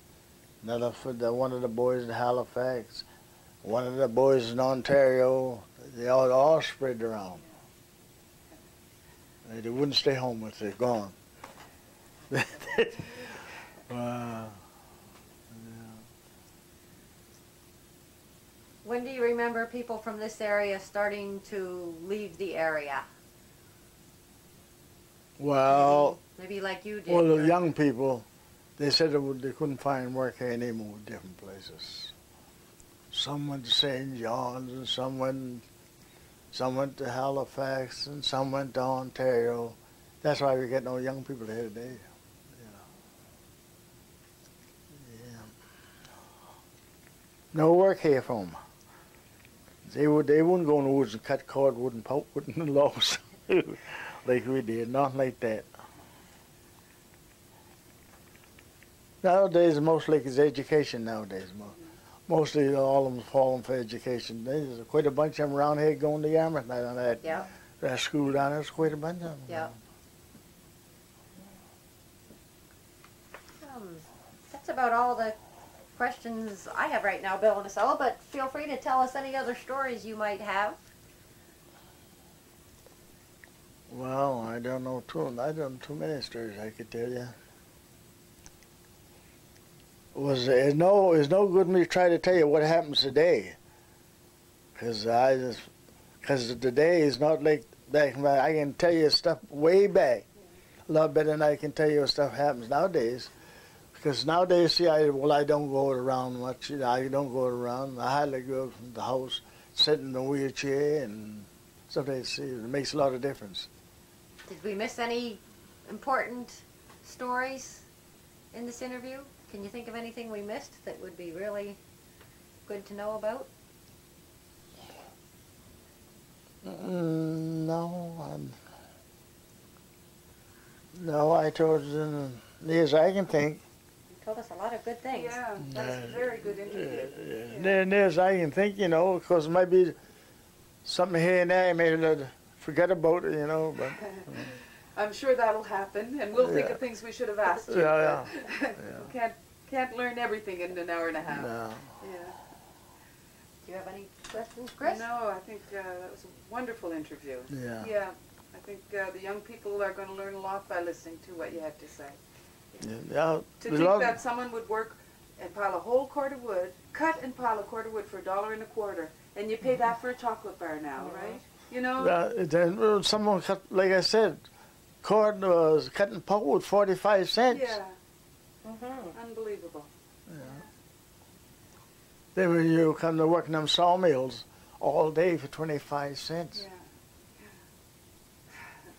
another for one of the boys in Halifax, one of the boys in Ontario. They all spread around. They wouldn't stay home if they're gone. Wow. When do you remember people from this area starting to leave the area? Well, Maybe like you did. well, or- the young people, they said they couldn't find work here anymore, different places. Some went to St. John's, and some went to Halifax, and some went to Ontario. That's why we get no young people here today. Yeah. No work here for them. They wouldn't go in the woods and cut cordwood and pulpwood and logs like we did. Nothing like that. Nowadays, mostly it's education nowadays. Mostly all of them falling for education. There's quite a bunch of them around here going to Yarmouth now. That school down there, there's quite a bunch of them. Yeah. That's about all the questions I have right now, Bill and Estella, but feel free to tell us any other stories you might have. Well, I don't know too many stories I could tell you. It's no good me try to tell you what happens today, because today is not like back. I can tell you stuff way back, a lot better than I can tell you what stuff happens nowadays. Because nowadays, see, I don't go around much. You know, I don't go around. I hardly go from the house, sit in the wheelchair, and sometimes see it makes a lot of difference. Did we miss any important stories in this interview? Can you think of anything we missed that would be really good to know about? No, I told you as I can think. You told us a lot of good things. Yeah, that's a very good interview. Near as I can think, you know, because maybe something here and there, maybe I'd forget about it, you know. But I'm sure that'll happen, and we'll think of things we should have asked you. Yeah. Can't learn everything in an hour and a half. No. Yeah. Do you have any questions, Chris? No, I think that was a wonderful interview. Yeah. Yeah, I think the young people are going to learn a lot by listening to what you have to say. Yeah. To think that someone would work and pile a whole cord of wood, cut and pile a cord of wood for $1.25, and you pay that for a chocolate bar now, right? You know? Then someone cut, like I said, cord was cutting pole with 45 cents. Yeah. Unbelievable. Yeah. Then when you come to work in them sawmills all day for 25 cents.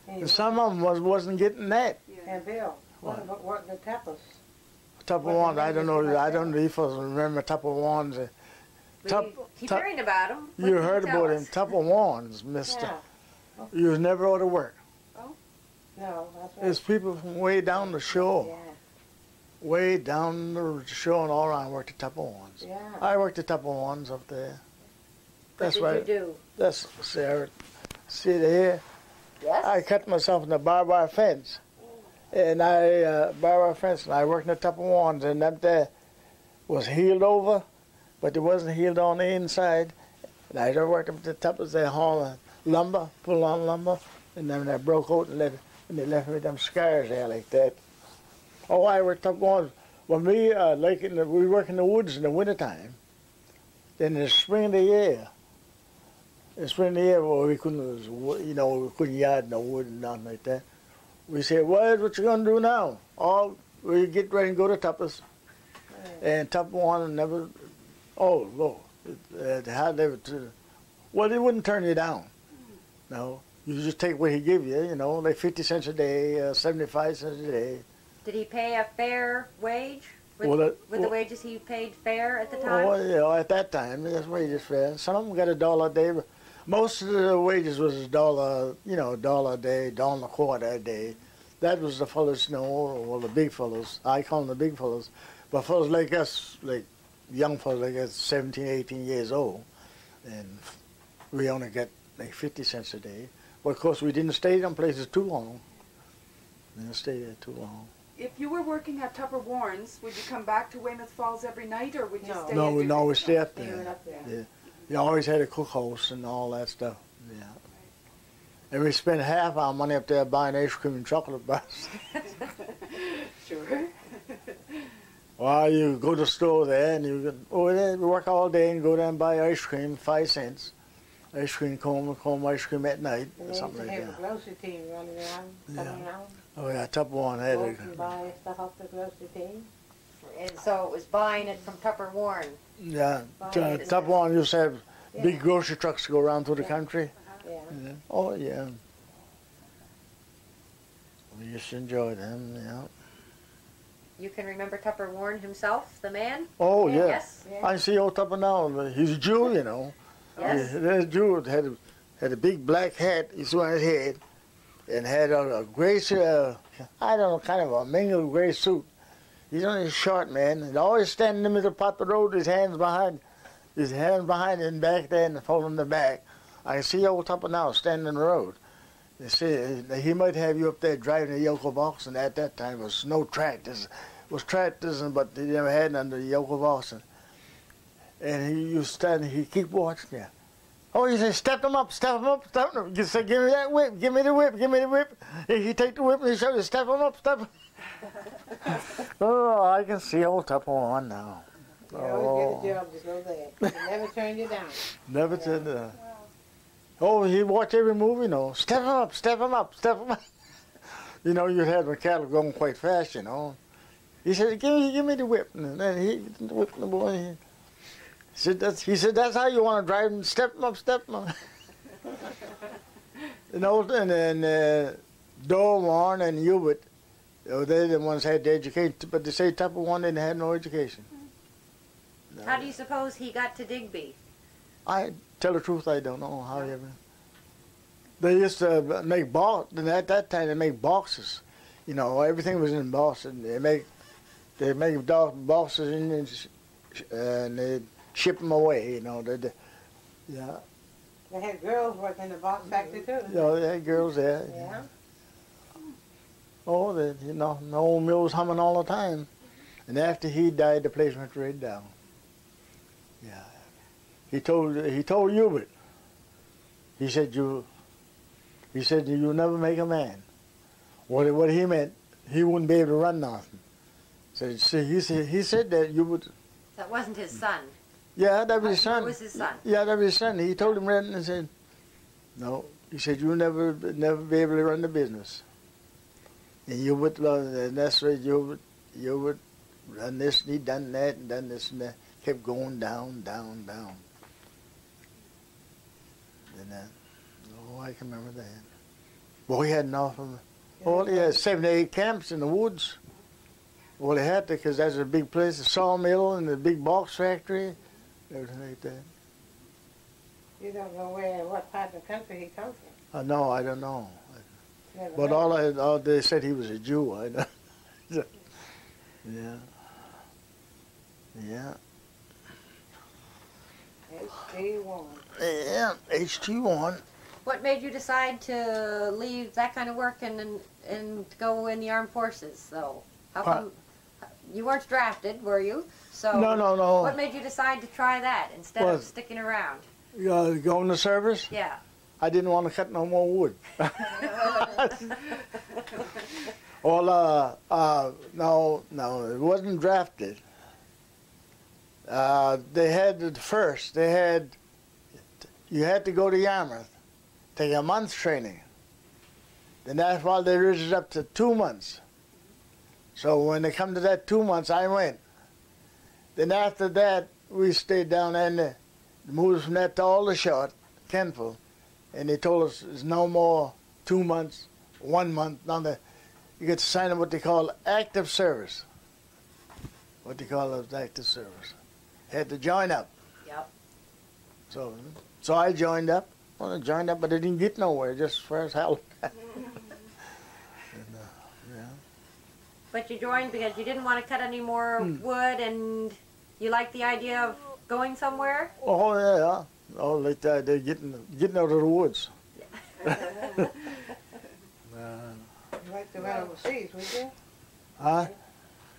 Yeah. And some of them wasn't getting that. Yeah. And Bill, what about working the tappers? Tupperware, I don't know if you folks remember Tupperware. Keep hearing about them. You heard about them, Tupperware, mister. Yeah. You was never out of work. No, that's right. There's people from way down the shore. Yeah. Way down the shore and all around worked at Tupperware. Yeah. I worked at Tupperware up there. That's What right. did you do? That's Sarah. See there? Yes? I cut myself in the barbed wire fence. And barbed wire fence, and I worked in the Tupperware, and that there was healed over, but it wasn't healed on the inside. And I worked up at the Tuppers, they hauled lumber, pull on lumber, and then they broke out and they left me with them scars there like that. Oh, I worked up on, when we we work in the woods in the wintertime. Then in the spring of the year, well, we couldn't, you know, we couldn't yard no wood and nothing like that. We said, what you gonna do now? Oh, we get ready and go to Tuppers. And Tupperware never, oh, Lord, well, they wouldn't turn you down. No, you just take what he give you, you know, like 50 cents a day, 75 cents a day. Did he pay a fair wage? With the wages he paid fair at the time? Oh, yeah, at that time, that's wages fair. Some of them got $1 a day, but most of the wages was $1, you know, $1 a day, $1.25 a day. That was the fellas, you know, well, the big fellas. I call them the big fellas. But fellas like us, like young fellas like us, 17, 18 years old, and we only get like 50 cents a day. But of course, we didn't stay in them places too long. We didn't stay there too long. If you were working at Tupperware's, would you come back to Weymouth Falls every night, or would you stay? No, we stay up They there. were up there. Yeah. You always had a cookhouse and all that stuff. Yeah. And we spent half our money up there buying ice cream and chocolate bars. Sure. Well, you go to the store there and you go there, work all day and go there and buy ice cream, 5 cents. Ice cream cone ice cream at night, And or they something used like to have that. a grocery team running around, coming around. Oh yeah, Tupperware had Go it. and buy stuff off the grocery team. And so it was buying it from Tupperware. Yeah, Buying it. Tupperware used to have Yeah. big grocery trucks go around through the Yeah. country. Yeah. Yeah. Oh yeah. We used to enjoy them, yeah. You can remember Tupperware himself, the man? Oh yeah. Yes? Yeah. I see old Tupper now. He's a Jew, you know. Yes? That Jew had a big black hat. He's on his head, and had a gray, I don't know, kind of a mingled gray suit. He's only a short man, and always standing in the middle of the road, his hands behind and back there, and holding the back. I can see old Tupper now standing in the road. They say he might have you up there driving a yoke of oxen. At that time, it was no tractors. It was tractors, but they never had none of the yoke of oxen. And he used to stand, he keep watching you. Oh, he said, step him up, step him up, step him up. He said, give me that whip, give me the whip, give me the whip. He take the whip and he showed, step him up, step him. Oh, I can see old Tupper One now. You always get a job to go there. He never turned you down. Never turned down. Oh, he watched every movie, you know. Step him up, step him up, step him up. You know, you had the cattle going quite fast, you know. He said, give me the whip. And then he whipped the boy. He said, that's how you want to drive him. Step him up, step him up. And then Dorwan and Hubert, they're the ones had the education, but they say Tupper One didn't have no education. No. How do you suppose he got to Digby? I tell the truth, I don't know how he ever. They used to make boxes. At that time, they make boxes. You know, everything was in boxes. They make boxes and they ship them away. You know, yeah. They had girls working in the box factory too. Yeah, they had girls there. Yeah. Oh, you know, the old mill was humming all the time. And after he died, the place went right down. Yeah. He told Hubert. He said you'll never make a man. What he meant, he wouldn't be able to run nothing. So he said that Hubert. That wasn't his son. Yeah, that was his son. That was his son. Yeah, that was his son. He told him right and said, no. He said you'll never be able to run the business. And Hubert, and that's right. Hubert done this, and he done that, and done this and that. Kept going down, down, down. And I can remember that. Well, he had enough of them. Well, he had 7 or 8 camps in the woods. Well, he had to, because that's a big place, a sawmill and a big box factory, everything like that. You don't know what part of the country he comes from? No, I don't know. Never But heard. all they said he was a Jew. I know. Yeah. Yeah. HT1. Yeah, HT1. What made you decide to leave that kind of work and go in the armed forces, though? How come you weren't drafted, were you? So No. What made you decide to try that instead of sticking around? Go in the service? Yeah. I didn't want to cut no more wood. Well, no, it wasn't drafted. They had you had to go to Weymouth, take a month's training. Then that's why they raised it up to 2 months. So when they come to that 2 months, I went. Then after that, we stayed down there and moved from that to Aldershot, Kenville. And they told us there's no more 2 months, 1 month, none. You get to sign up what they call active service. What they call active service. Had to join up. Yep. So I joined up. Well, I joined up, but I didn't get nowhere, just as far as hell. Yeah. But you joined because you didn't want to cut any more wood, and you liked the idea of going somewhere? Oh, yeah. Oh, like that. They're getting out of the woods. You like to went overseas, would you? Huh?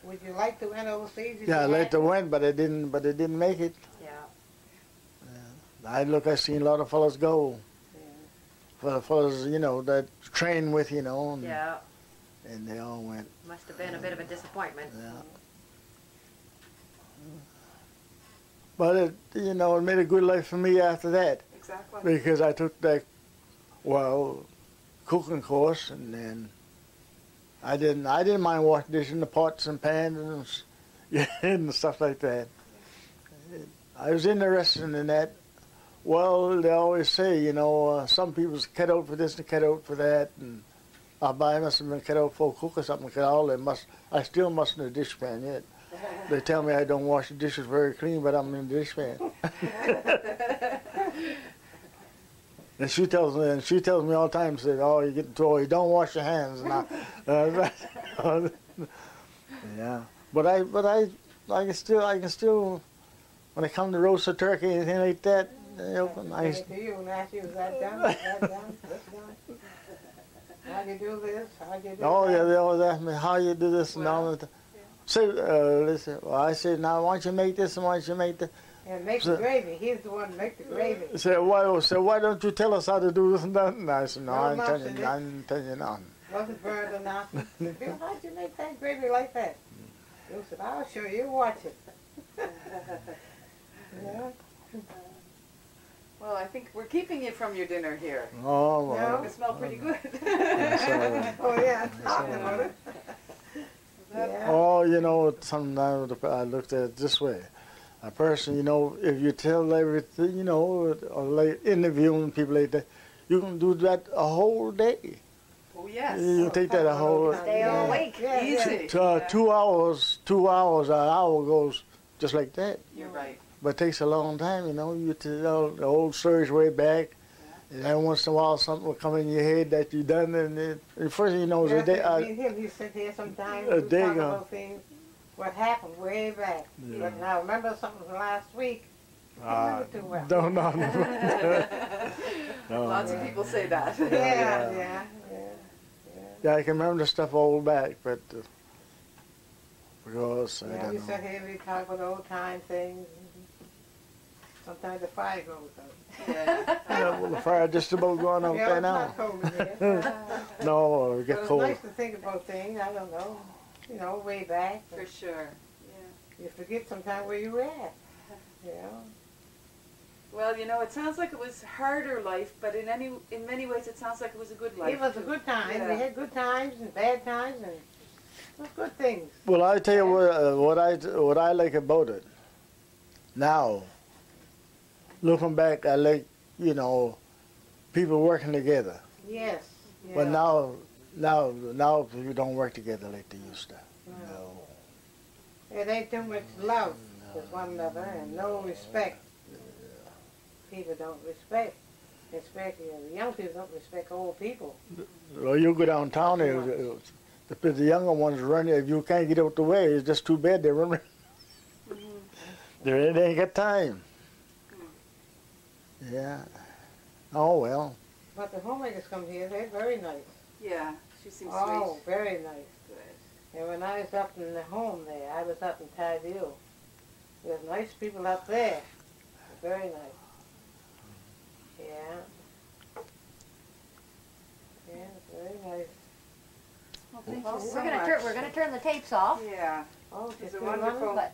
Would you like to went overseas? Yeah, I like to win, but I didn't make it. Yeah. I seen a lot of fellas go. Yeah. Fellas, that train with, and, Yeah. and they all went. Must have been a bit of a disappointment. Yeah. But it made a good life for me after that. Exactly. Because I took that, cooking course, and then I didn't mind washing dishes in the pots and pans and stuff like that. I was interested in that. Well, they always say, some people's cut out for this and cut out for that, and I must have been cut out for a cook or something. I still mustn't have a dish pan yet. They tell me I don't wash the dishes very clean, but I'm in the dish pan. And she tells me all the time, said, "Oh, you're getting too old. You don't wash your hands." Yeah, but I can still, when it comes to roast a turkey, anything like that, I to you and ask you, is that done? Is that done? This done? How you do this? How you do that? Yeah, they always ask me how you do this and all that. So listen, I said, now why don't you make this and why don't you make that? And make the gravy. He's the one to make the gravy. Said, why don't you tell us how to do this and that? And I said, no, No, I Mom ain't said telling you nothing. Wasn't burned or nothing. Bill, how'd you make that gravy like that? Bill said, I'll show you. Watch it. Yeah. Well, I think we're keeping you from your dinner here. Oh, well. No. It smells pretty good. Oh, yeah. Talking about it. Yeah. Oh, you know, sometimes I looked at it this way. A person, you know, if you tell everything, you know, or like interviewing people like that, you can do that a whole day. Oh, yes. You take that a whole Stay awake. Yeah, Easy. 2 hours, an hour goes just like that. You're right. But it takes a long time, you know. You tell the old stories way back, and then once in a while something will come in your head that you done, and the first thing you know is a day. Me and him, he sit here sometimes A we day talk ago. about things, what happened way back. Yeah. But now remember something from last week? I can't remember too well. Don't know. No. Lots of people say that. Yeah. Yeah, I can remember the stuff old back, but because I Yeah, don't we know. sit here, we talk about old time things. Sometimes the fire goes out. Yeah. Yeah, well, the fire just about going out Yeah, there it's now. not cold in here. No, it But get it's cold. nice to think about things, I don't know, you know, way back. For sure. Yeah. You forget sometimes where you were at, you know. Well, you know, it sounds like it was harder life, but in many ways it sounds like it was a good life. It was a good time. Yeah. We had good times and bad times, and it was good things. Well, I tell you what I like about it. Now, looking back, I like, you know, people working together. Yes. Yeah. But now people don't work together like they used to. No. It ain't too much love with one another and no respect. People don't respect, especially the young people don't respect old people. Well, you go downtown, the younger ones run. If you can't get out the way, it's just too bad they run. They ain't got time. Yeah. Oh well. But the homemakers come here, they're very nice. Yeah, she seems Oh, sweet. very nice. Good. And when I was up in the home there, I was up in Tyville. There's nice people up there. Very nice. Yeah. Yeah, very nice. Well, thank Well, you so We're much. gonna turn the tapes off. Yeah. Oh, It's just a do wonderful. But